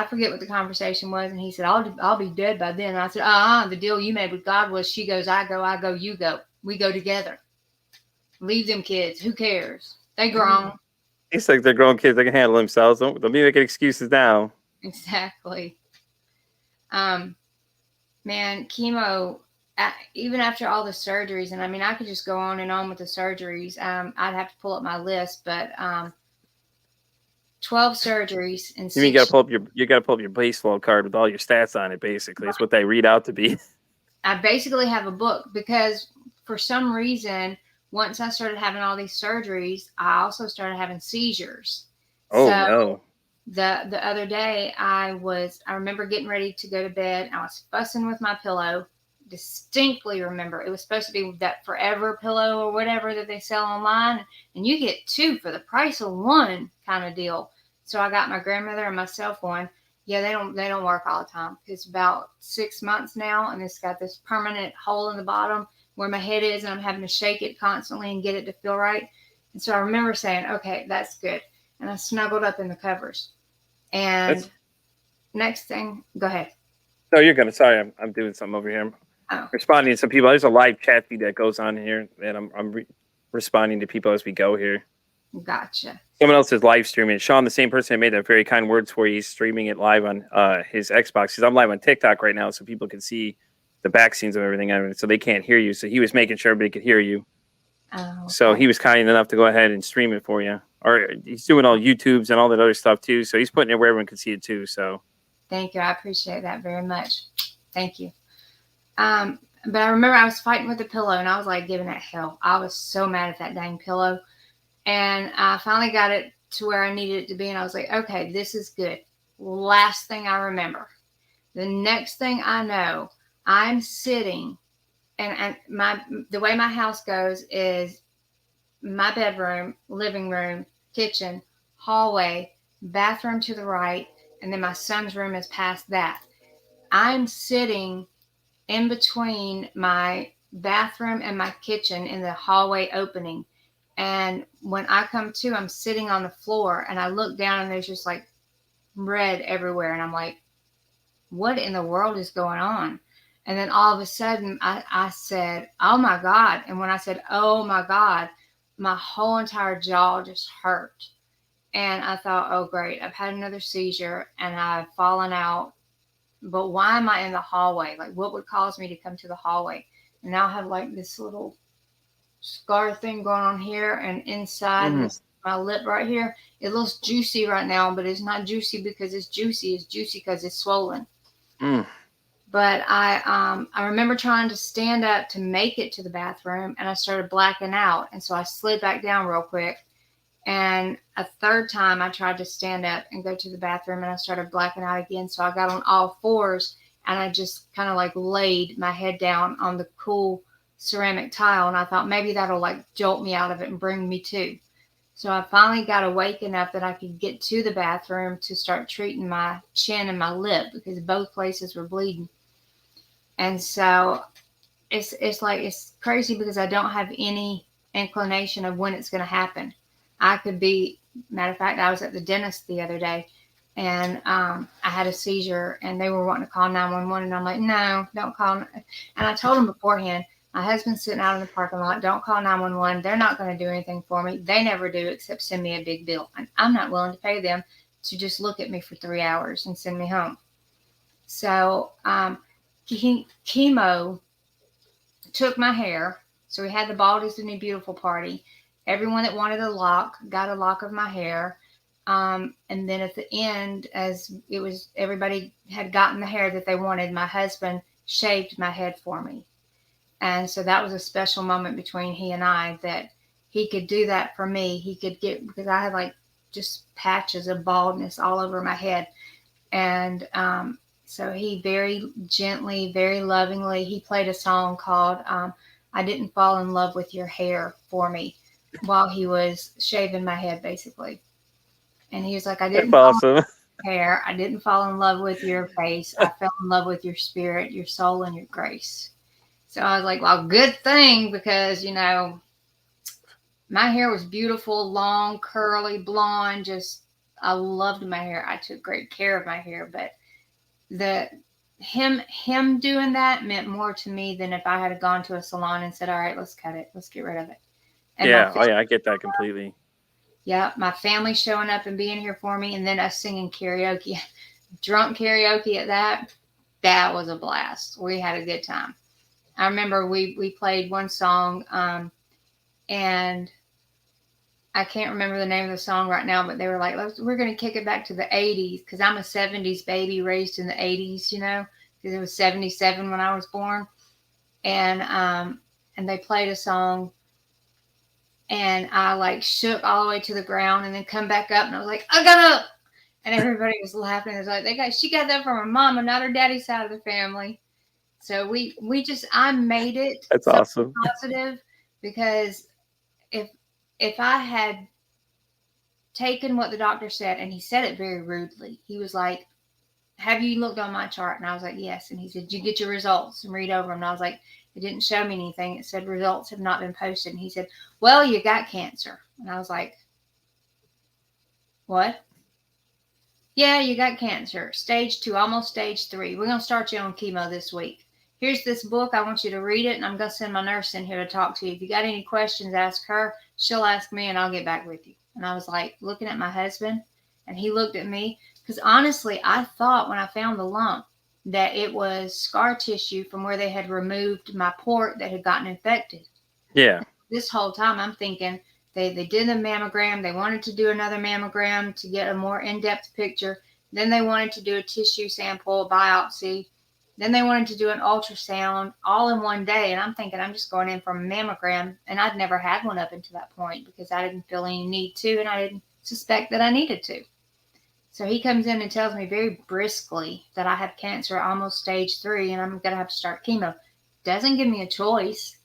forget what the conversation was, and he said, I'll be dead by then. And I said, the deal you made with God was she goes, I go, you go. We go together. Leave them kids. Who cares? They grown. It's like they're grown kids. They can handle themselves. Don't be making excuses now. Exactly. Man, chemo, even after all the surgeries, and I mean, I could just go on and on with the surgeries. I'd have to pull up my list, but 12 surgeries and You got to pull up your baseball card with all your stats on it. Basically, it's what they read out to be. I basically have a book because for some reason, once I started having all these surgeries, I also started having seizures. Oh, so no. The other day, I remember getting ready to go to bed. I was fussing with my pillow. Distinctly remember it was supposed to be that Forever pillow or whatever that they sell online, and you get 2 for the price of 1 kind of deal. So I got my grandmother and myself one. Yeah, they don't work all the time. It's about 6 months now, and it's got this permanent hole in the bottom where my head is, and I'm having to shake it constantly and get it to feel right. And so I remember saying, okay, that's good. And I snuggled up in the covers. And next thing, go ahead. No, you're gonna. Sorry, I'm doing something over here. I'm responding to some people. There's a live chat feed that goes on here, and I'm responding to people as we go here. Gotcha. Someone else is live streaming. Sean, the same person that made that very kind words for you, he's streaming it live on his Xbox. Because I'm live on TikTok right now, so people can see the back scenes of everything. So they can't hear you. So he was making sure everybody could hear you. Oh, okay. So he was kind enough to go ahead and stream it for you. Or he's doing all YouTubes and all that other stuff too. So he's putting it where everyone can see it too. So thank you. I appreciate that very much. Thank you. But I remember I was fighting with the pillow, and I was like giving it hell. I was so mad at that dang pillow. And I finally got it to where I needed it to be. And I was like, okay, this is good. Last thing I remember. The next thing I know, I'm sitting, and the way my house goes is my bedroom, living room, kitchen, hallway, bathroom to the right, and then my son's room is past that. I'm sitting in between my bathroom and my kitchen in the hallway opening. And when I come to, I'm sitting on the floor, and I look down, and there's just like red everywhere. And I'm like, what in the world is going on? And then all of a sudden I said, oh my God. And when I said, oh my God, my whole entire jaw just hurt. And I thought, oh great, I've had another seizure, and I've fallen out but why am I in the hallway? Like, what would cause me to come to the hallway? And now I have like this little scar thing going on here, and inside Mm, this my lip right here, it looks juicy right now, but it's not juicy because it's juicy. It's juicy because it's swollen. mm. But I remember trying to stand up to make it to the bathroom, and I started blacking out, and so I slid back down real quick. And a third time, I tried to stand up and go to the bathroom, and I started blacking out again. So I got on all fours, and I just kind of like laid my head down on the cool ceramic tile, and I thought maybe that'll like jolt me out of it and bring me to. So I finally got awake enough that I could get to the bathroom to start treating my chin and my lip because both places were bleeding. And so it's like it's crazy because I don't have any inclination of when it's going to happen. I could be, matter of fact, I was at the dentist the other day, and I had a seizure, and they were wanting to call 911, and I'm like, no, don't call. And I told them beforehand, my husband's sitting out in the parking lot, don't call 911. They're not going to do anything for me. They never do except send me a big bill, and I'm not willing to pay them to just look at me for 3 hours and send me home. So chemo took my hair. So we had the Bald is the New Beautiful party. Everyone that wanted a lock got a lock of my hair. And then at the end, as it was, everybody had gotten the hair that they wanted. My husband shaved my head for me. And so that was a special moment between he and I, that he could do that for me. He could get, because I had like just patches of baldness all over my head. And so he very gently, very lovingly, he played a song called I Didn't Fall in Love with Your Hair for me while he was shaving my head, basically. And he was like, I That's didn't fall in love awesome. with your hair. I didn't fall in love with your face. I fell in love with your spirit, your soul, and your grace. So I was like, well, good thing, because, my hair was beautiful, long, curly, blonde. Just, I loved my hair. I took great care of my hair, but the him doing that meant more to me than if I had gone to a salon and said, all right, let's cut it, let's get rid of it. And Yeah. Oh, yeah. I get that completely. my family showing up and being here for me, and then us singing karaoke, drunk karaoke at that was a blast. We had a good time. I remember we played one song, and I can't remember the name of the song right now, but they were like, we're going to kick it back to the 80s, because I'm a 70s baby raised in the 80s, because it was 77 when I was born. And they played a song, and I like shook all the way to the ground and then come back up, and I was like, I got up. And everybody was laughing. It was like, she got that from her mom and not her daddy's side of the family. So I made it That's something awesome. positive, because if I had taken what the doctor said, and he said it very rudely. He was like, have you looked on my chart? And I was like, yes. And he said, did you get your results and read over them? And I was like, it didn't show me anything. It said results have not been posted. And he said, well, you got cancer. And I was like, what? Yeah, you got cancer. Stage 2, almost stage 3. We're going to start you on chemo this week. Here's this book. I want you to read it, and I'm going to send my nurse in here to talk to you. If you got any questions, ask her. She'll ask me, and I'll get back with you. And I was like looking at my husband, and he looked at me, because honestly, I thought when I found the lump that it was scar tissue from where they had removed my port that had gotten infected. Yeah. This whole time I'm thinking they did the mammogram. They wanted to do another mammogram to get a more in-depth picture. Then they wanted to do a tissue sample, biopsy. Then they wanted to do an ultrasound all in one day. And I'm thinking I'm just going in for a mammogram. And I'd never had one up until that point because I didn't feel any need to, and I didn't suspect that I needed to. So he comes in and tells me very briskly that I have cancer, almost stage 3, and I'm going to have to start chemo. Doesn't give me a choice.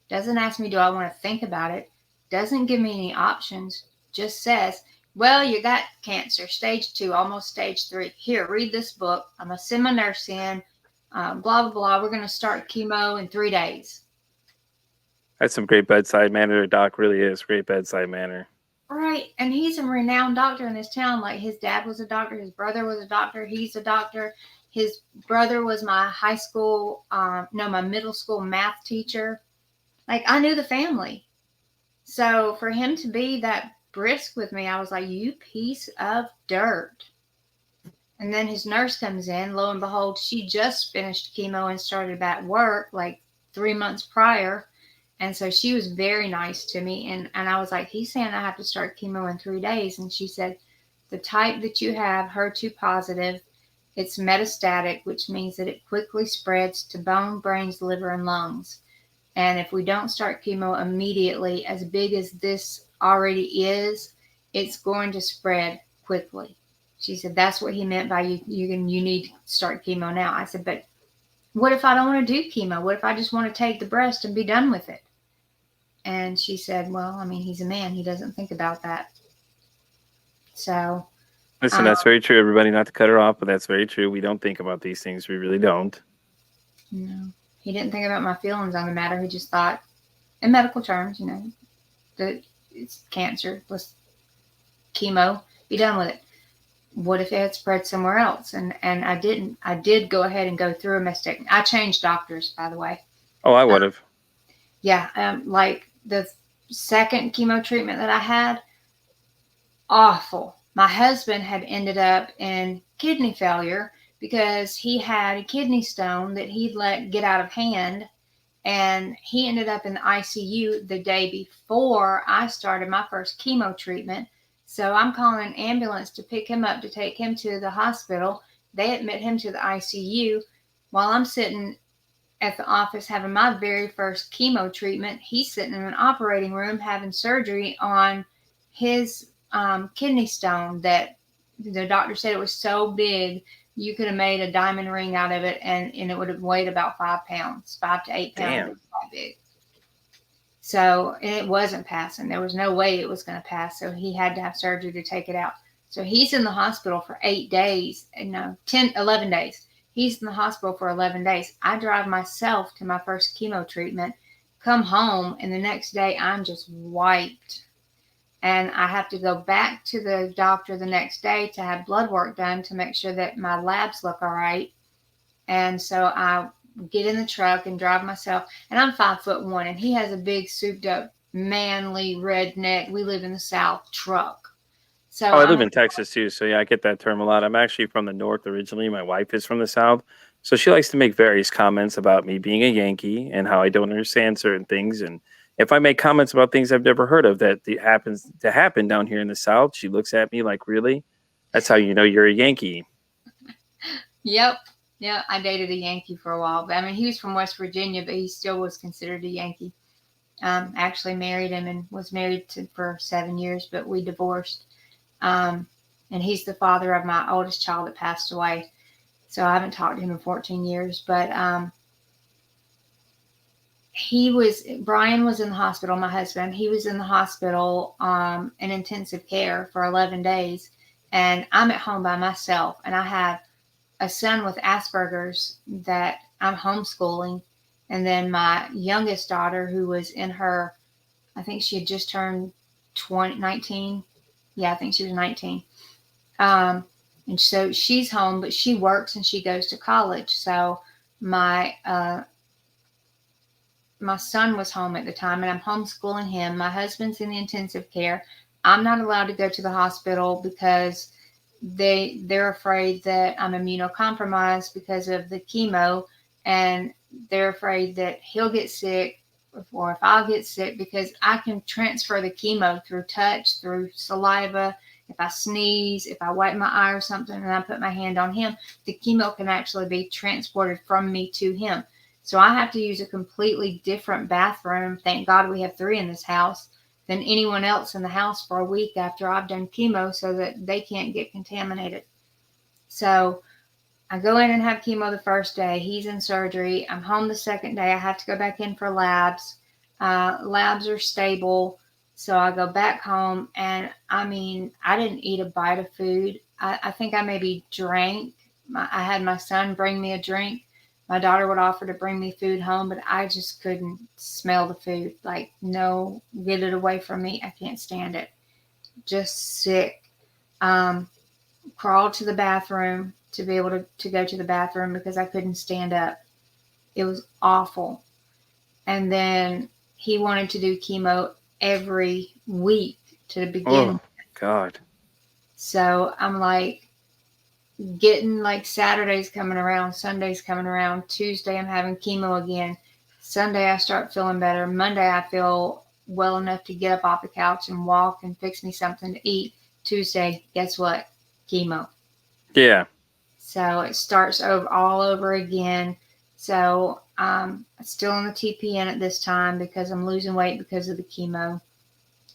Doesn't ask me, do I want to think about it? Doesn't give me any options. Just says, well, you got cancer, stage 2, almost stage 3. Here, read this book. I'm going to send my nurse in. Blah, blah, blah. We're going to start chemo in 3 days. That's some great bedside manner. Doc really is great bedside manner. Right. And he's a renowned doctor in this town. Like, his dad was a doctor. His brother was a doctor. He's a doctor. His brother was my my middle school math teacher. Like, I knew the family. So for him to be that brisk with me, I was like, you piece of dirt. And then his nurse comes in. Lo and behold, she just finished chemo and started back work like 3 months prior. And so she was very nice to me. And I was like, he's saying I have to start chemo in 3 days. And she said, the type that you have, HER2 positive, it's metastatic, which means that it quickly spreads to bone, brains, liver, and lungs. And if we don't start chemo immediately, as big as this already is, it's going to spread quickly. She said, that's what he meant by you need to start chemo now. I said, but what if I don't want to do chemo? What if I just want to take the breast and be done with it? And she said, well, I mean, he's a man. He doesn't think about that. So. Listen, that's very true, everybody. Not to cut her off, but that's very true. We don't think about these things. We really don't. No. He didn't think about my feelings on the matter. He just thought, in medical terms, that it's cancer. Let's chemo, be done with it. What if it had spread somewhere else? And I didn't. I did go ahead and go through a mastectomy. I changed doctors, by the way. Oh, I would have. Yeah, like the second chemo treatment that I had, awful. My husband had ended up in kidney failure because he had a kidney stone that he'd let get out of hand. And he ended up in the ICU the day before I started my first chemo treatment. So I'm calling an ambulance to pick him up to take him to the hospital. They admit him to the ICU while I'm sitting at the office having my very first chemo treatment. He's sitting in an operating room having surgery on his kidney stone that the doctor said it was so big you could have made a diamond ring out of it, and it would have weighed about 5 pounds, 5 to 8 pounds. Damn. It was that big. So it wasn't passing. There was no way it was going to pass. So he had to have surgery to take it out. So he's in the hospital for 8 days. No, 11 days. He's in the hospital for 11 days. I drive myself to my first chemo treatment, come home, and the next day I'm just wiped. And I have to go back to the doctor the next day to have blood work done to make sure that my labs look all right. And so I get in the truck and drive myself. And I'm 5'1", and he has a big souped up, manly redneck. We live in the South truck. So I live in Texas too, so yeah, I get that term a lot. I'm actually from the North originally. My wife is from the South, so she likes to make various comments about me being a Yankee and how I don't understand certain things. And if I make comments about things I've never heard of that happens to happen down here in the South, she looks at me like, "Really? That's how you know you're a Yankee." Yep. Yeah, I dated a Yankee for a while. But I mean, he was from West Virginia, but he still was considered a Yankee. Actually married him and was married for 7 years, but we divorced. And he's the father of my oldest child that passed away. So I haven't talked to him in 14 years. But Brian was in the hospital, my husband. He was in the hospital in intensive care for 11 days. And I'm at home by myself. And I have a son with Asperger's that I'm homeschooling. And then my youngest daughter, who was in her, I think she had just turned 19. Yeah, I think she was 19. And so she's home, but she works and she goes to college. So my son was home at the time, and I'm homeschooling him. My husband's in the intensive care. I'm not allowed to go to the hospital because they're afraid that I'm immunocompromised because of the chemo, and they're afraid that he'll get sick or if I'll get sick, because I can transfer the chemo through touch, through saliva. If I sneeze, if I wipe my eye or something and I put my hand on him, the chemo can actually be transported from me to him. So I have to use a completely different bathroom. Thank God we have 3 in this house, than anyone else in the house for a week after I've done chemo, so that they can't get contaminated. So I go in and have chemo the first day. He's in surgery. I'm home the second day. I have to go back in for labs. Labs are stable. So I go back home, and I mean, I didn't eat a bite of food. I think I maybe drank. I had my son bring me a drink. My daughter would offer to bring me food home, but I just couldn't smell the food. Like, no, get it away from me. I can't stand it. Just sick. Crawled to the bathroom to be able to go to the bathroom because I couldn't stand up. It was awful. And then he wanted to do chemo every week to begin. Oh, God. So I'm like, getting like Saturday's coming around, Sunday's coming around, Tuesday I'm having chemo again. Sunday I start feeling better. Monday I feel well enough to get up off the couch and walk and fix me something to eat. Tuesday, guess what? Chemo. Yeah. So it starts over all over again. So still on the TPN at this time because I'm losing weight because of the chemo.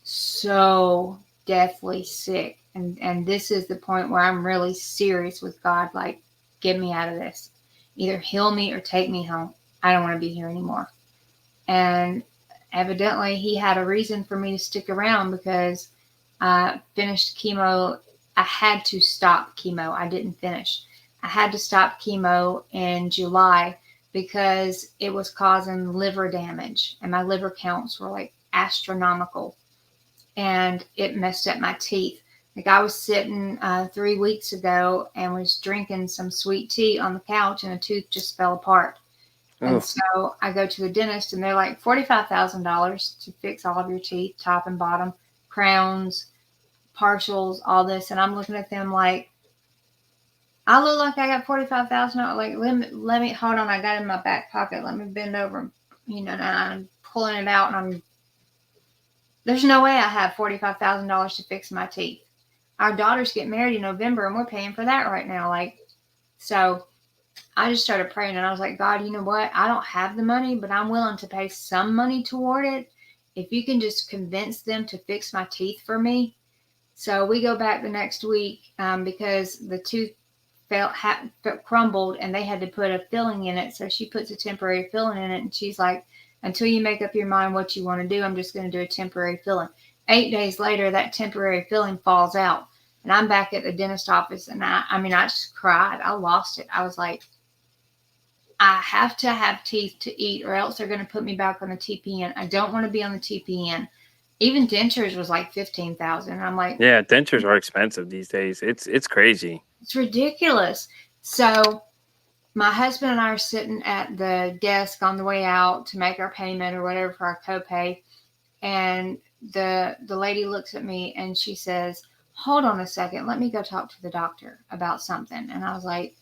So deathly sick. And this is the point where I'm really serious with God, like, get me out of this. Either heal me or take me home. I don't want to be here anymore. And evidently he had a reason for me to stick around because I finished chemo. I had to stop chemo. I didn't finish. I had to stop chemo in July because it was causing liver damage and my liver counts were like astronomical and it messed up my teeth. Like I was sitting 3 weeks ago and was drinking some sweet tea on the couch and a tooth just fell apart. And Ugh. so I go to the dentist and they're like $45,000 to fix all of your teeth, top and bottom, crowns, partials, all this. And I'm looking at them like, I look like I got $45,000. Like, let me, hold on. I got it in my back pocket. Let me bend over, and I'm pulling it out and there's no way I have $45,000 to fix my teeth. Our daughters get married in November and we're paying for that right now. Like, so I just started praying and I was like, God, you know what? I don't have the money, but I'm willing to pay some money toward it. If you can just convince them to fix my teeth for me. So we go back the next week because the tooth crumbled and they had to put a filling in it. So she puts a temporary filling in it and she's like, until you make up your mind what you want to do, I'm just going to do a temporary filling. 8 days later, that temporary filling falls out. And I'm back at the dentist office and I just cried. I lost it. I was like, I have to have teeth to eat or else they're going to put me back on the TPN. I don't want to be on the TPN. Even dentures was like $15,000. I'm like, Yeah, dentures are expensive these days. It's crazy. it's ridiculous. So my husband and I are sitting at the desk on the way out to make our payment or whatever for our copay. And the lady looks at me and she says, hold on a second. Let me go talk to the doctor about something. And I was like,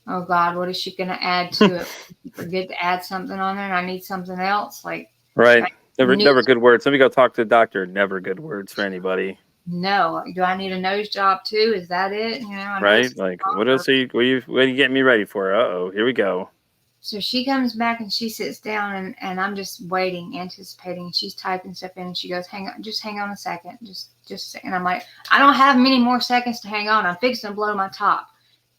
oh God, what is she going to add to it? Forget to add something on there and I need something else. Like, Right. I Never good words. Let me go talk to the doctor. Never good words for anybody. no, do I need a nose job too? Is that it? I know Right? Like, what else are you? What are you getting me ready for? Here we go. So she comes back and she sits down and I'm just waiting, anticipating. She's typing stuff in and she goes, hang on, just hang on a second. Just and I'm like, I don't have many more seconds to hang on. I'm fixing to blow my top.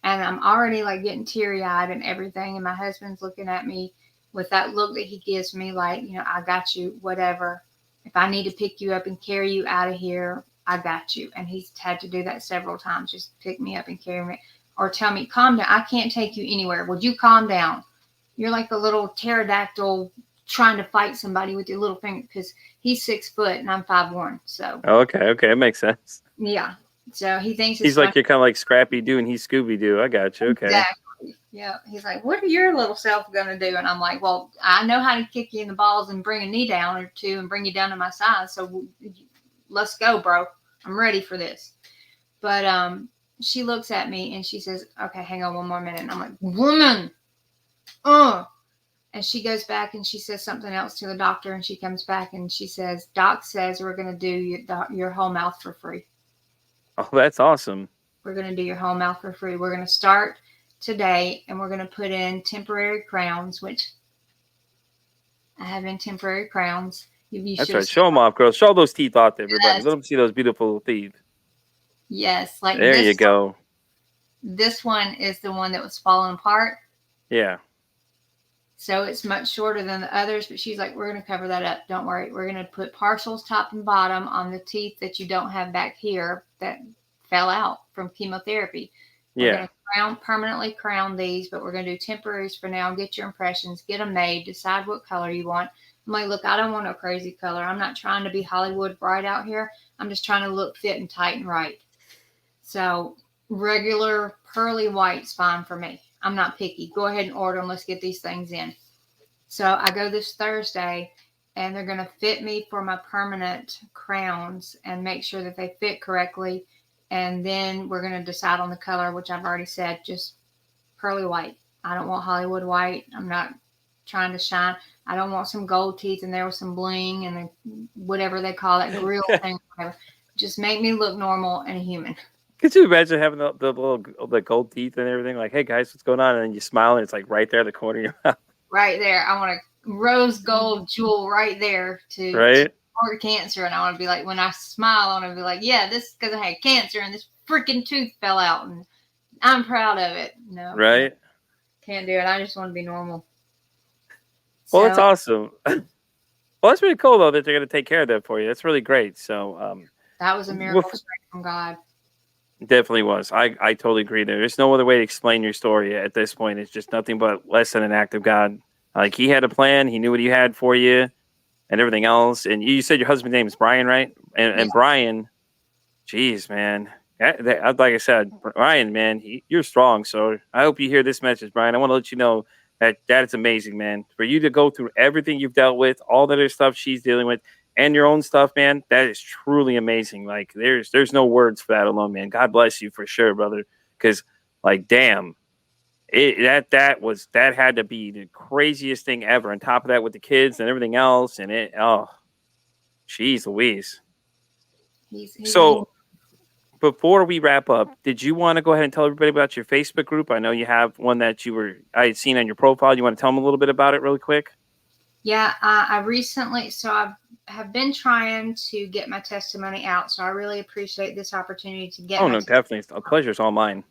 And I'm already like getting teary eyed and everything. And my husband's looking at me with that look that he gives me, like, I got you, whatever. If I need to pick you up and carry you out of here, I got you. And he's had to do that several times, just pick me up and carry me or tell me, calm down. I can't take you anywhere. Would you calm down? You're like a little pterodactyl trying to fight somebody with your little finger because he's 6 foot and I'm 5'1". So Okay, it makes sense. yeah. So he thinks He's like, you're kind of like Scrappy Doo and he's Scooby Doo. I got you. Okay. Exactly. Yeah. He's like, what are your little self going to do? And I'm like, well, I know how to kick you in the balls and bring a knee down or two and bring you down to my size. So let's go, bro. I'm ready for this. But she looks at me and she says, okay, hang on one more minute. And I'm like, woman. And she goes back and she says something else to the doctor and she comes back and she says, Doc says we're going to do your whole mouth for free. Oh, that's awesome. We're going to do your whole mouth for free. We're going to start today and we're going to put in temporary crowns, which I have in temporary crowns. That's right. Show them off, girls. Show those teeth off to everybody. Yes. Let them see those beautiful teeth. Yes. Like there you go. This one is the one that was falling apart. Yeah. So it's much shorter than the others, but she's like, we're going to cover that up. Don't worry. We're going to put partials top and bottom on the teeth that you don't have back here that fell out from chemotherapy. We're going to permanently crown these, but we're going to do temporaries for now. Get your impressions, get them made, decide what color you want. I'm like, look, I don't want no crazy color. I'm not trying to be Hollywood bright out here. I'm just trying to look fit and tight and right. So regular pearly white's fine for me. I'm not picky. Go ahead and order them. Let's get these things in. So I go this Thursday and they're going to fit me for my permanent crowns and make sure that they fit correctly. And then we're going to decide on the color, which I've already said, just pearly white. I don't want Hollywood white. I'm not trying to shine. I don't want some gold teeth in there with some bling and then whatever they call that grill thing. Whatever. Just make me look normal and a human. Could you imagine having the little gold teeth and everything? Like, hey guys, what's going on? And then you smile and it's like right there at the corner of your mouth. Right there. I want a rose gold jewel right there to support cancer. And I want to be like, when I smile, I want to be like, yeah, this is because I had cancer and this freaking tooth fell out and I'm proud of it. No. Right. Can't do it. I just want to be normal. Well, that's awesome. Well, that's really cool though that they're going to take care of that for you. That's really great. So that was a miracle straight from God. Definitely was. I totally agree there. There's no other way to explain your story at this point. It's just nothing but less than an act of God. Like he had a plan. He knew what he had for you and everything else. And you said your husband's name is Brian, right? And Brian, geez, man. Like I said, Brian, man, you're strong. So I hope you hear this message, Brian. I want to let you know that is amazing, man. For you to go through everything you've dealt with, all the other stuff she's dealing with, and your own stuff, man, that is truly amazing. Like there's no words for that alone, man. God bless you for sure, brother. Because like, damn, that had to be the craziest thing ever. On top of that, with the kids and everything else, and jeez Louise. So before we wrap up, did you want to go ahead and tell everybody about your Facebook group? I know you have one that I had seen on your profile. You want to tell them a little bit about it really quick? Yeah, I recently, so I have been trying to get my testimony out. So I really appreciate this opportunity to get. Oh, no, definitely. A pleasure's all mine.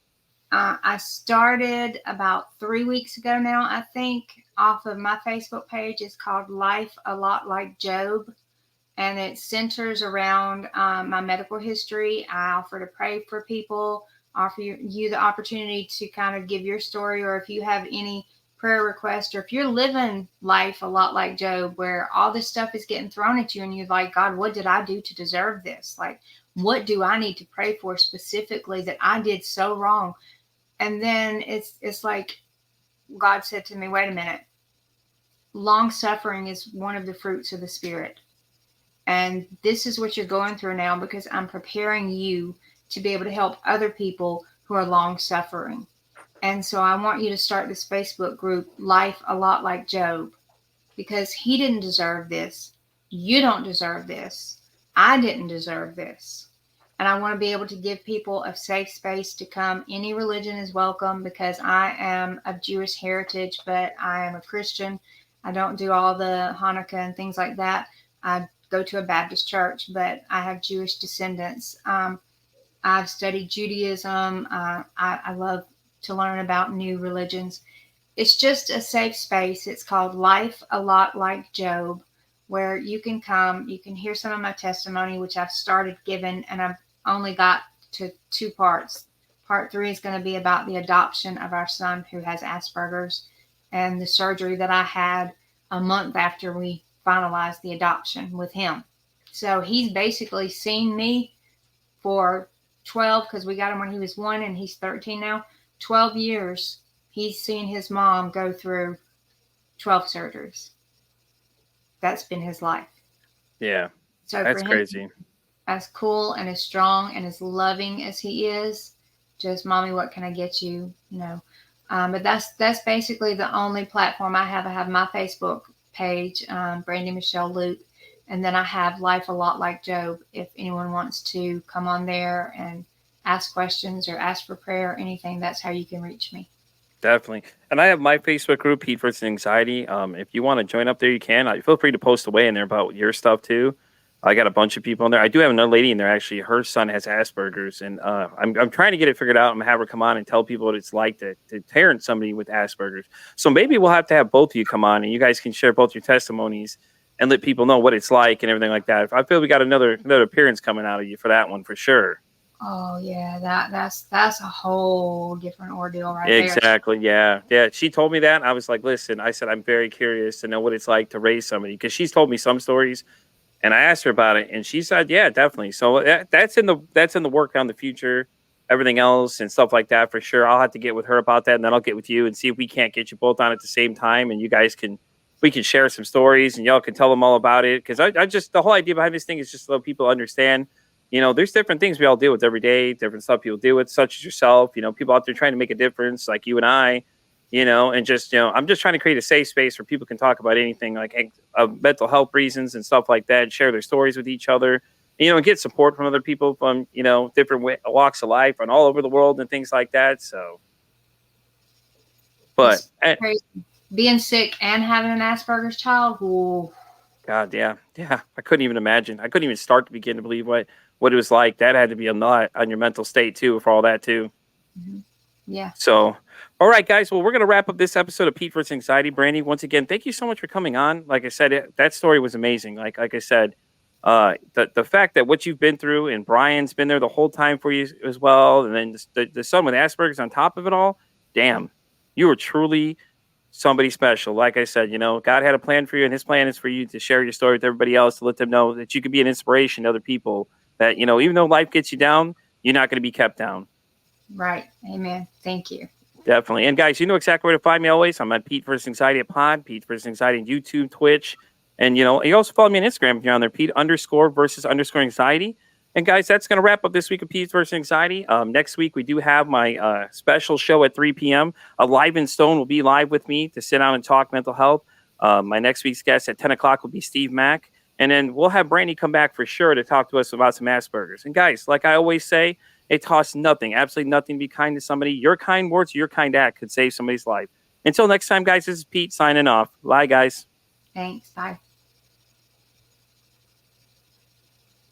I started about 3 weeks ago now, I think, off of my Facebook page. It's called Life a Lot Like Job. And it centers around my medical history. I offer to pray for people, offer you the opportunity to kind of give your story, or if you have any prayer request, or if you're living life a lot like Job, where all this stuff is getting thrown at you and you're like, God, what did I do to deserve this? Like, what do I need to pray for specifically that I did so wrong? And then it's like God said to me, wait a minute, long suffering is one of the fruits of the Spirit. And this is what you're going through now because I'm preparing you to be able to help other people who are long suffering. And so I want you to start this Facebook group, Life a Lot Like Job, because he didn't deserve this. You don't deserve this. I didn't deserve this. And I want to be able to give people a safe space to come. Any religion is welcome because I am of Jewish heritage, but I am a Christian. I don't do all the Hanukkah and things like that. I go to a Baptist church, but I have Jewish descendants. I've studied Judaism. I love to learn about new religions. It's just a safe space. It's called Life a Lot Like Job, where you can come, you can hear some of my testimony, which I've started giving, and I've only got to 2 parts. Part 3 is going to be about the adoption of our son who has Asperger's and the surgery that I had a month after we finalized the adoption with him. So he's basically seen me for 12, because we got him when he was 1 and he's 13 now. 12 years he's seen his mom go through 12 surgeries. That's been his life. Yeah. So that's for him, crazy. As cool and as strong and as loving as he is, just mommy, what can I get you? You know. But that's basically the only platform I have. I have my Facebook page, Brandi Michelle Luke, and then I have Life a Lot Like Job. If anyone wants to come on there and ask questions or ask for prayer or anything, that's how you can reach me. Definitely. And I have my Facebook group, Pete versus Anxiety. If you want to join up there, you can. Feel free to post away in there about your stuff too. I got a bunch of people in there. I do have another lady in there, actually. Her son has Asperger's, and I'm trying to get it figured out. I'm going to have her come on and tell people what it's like to parent somebody with Asperger's. So maybe we'll have to have both of you come on, and you guys can share both your testimonies and let people know what it's like and everything like that. I feel we got another appearance coming out of you for that one for sure. Oh yeah, that's a whole different ordeal right there. Exactly. Yeah. She told me that. And I was like, listen, I said, I'm very curious to know what it's like to raise somebody, because she's told me some stories, and I asked her about it, and she said, yeah, definitely. So that's in the work on the future, everything else and stuff like that for sure. I'll have to get with her about that, and then I'll get with you and see if we can't get you both on at the same time, and we can share some stories and y'all can tell them all about it. Because I just, the whole idea behind this thing is just so people understand there's different things we all deal with every day, different stuff people deal with, such as yourself, people out there trying to make a difference like you and I, and just, I'm just trying to create a safe space where people can talk about anything like mental health reasons and stuff like that, and share their stories with each other, and get support from other people from, different walks of life and all over the world and things like that. So, but being sick and having an Asperger's child, ooh. God, yeah. I couldn't even imagine. I couldn't even start to begin to believe what it was like. That had to be a lot on your mental state too, for all that too. Mm-hmm. Yeah. So, all right, guys. Well, we're going to wrap up this episode of Pete versus Anxiety. Brandi, once again, thank you so much for coming on. Like I said, that story was amazing. Like I said, the fact that what you've been through, and Brian's been there the whole time for you as well, and then the son with Asperger's on top of it all. Damn, you were truly somebody special. Like I said, God had a plan for you, and his plan is for you to share your story with everybody else, to let them know that you can be an inspiration to other people, that, even though life gets you down, you're not going to be kept down. Right. Amen. Thank you. Definitely. And guys, you know exactly where to find me always. I'm at Pete versus Anxiety at Pod, Pete versus Anxiety on YouTube, Twitch. And, you also follow me on Instagram if you're on there, Pete_versus_anxiety. And guys, that's going to wrap up this week of Pete versus Anxiety. Next week, we do have my special show at 3 p.m. Live in Stone will be live with me to sit down and talk mental health. My next week's guest at 10 o'clock will be Steve Mack. And then we'll have Brandi come back for sure to talk to us about some Asperger's. And guys, like I always say, it costs nothing, absolutely nothing to be kind to somebody. Your kind words, your kind act could save somebody's life. Until next time, guys, this is Pete signing off. Bye, guys. Thanks. Bye.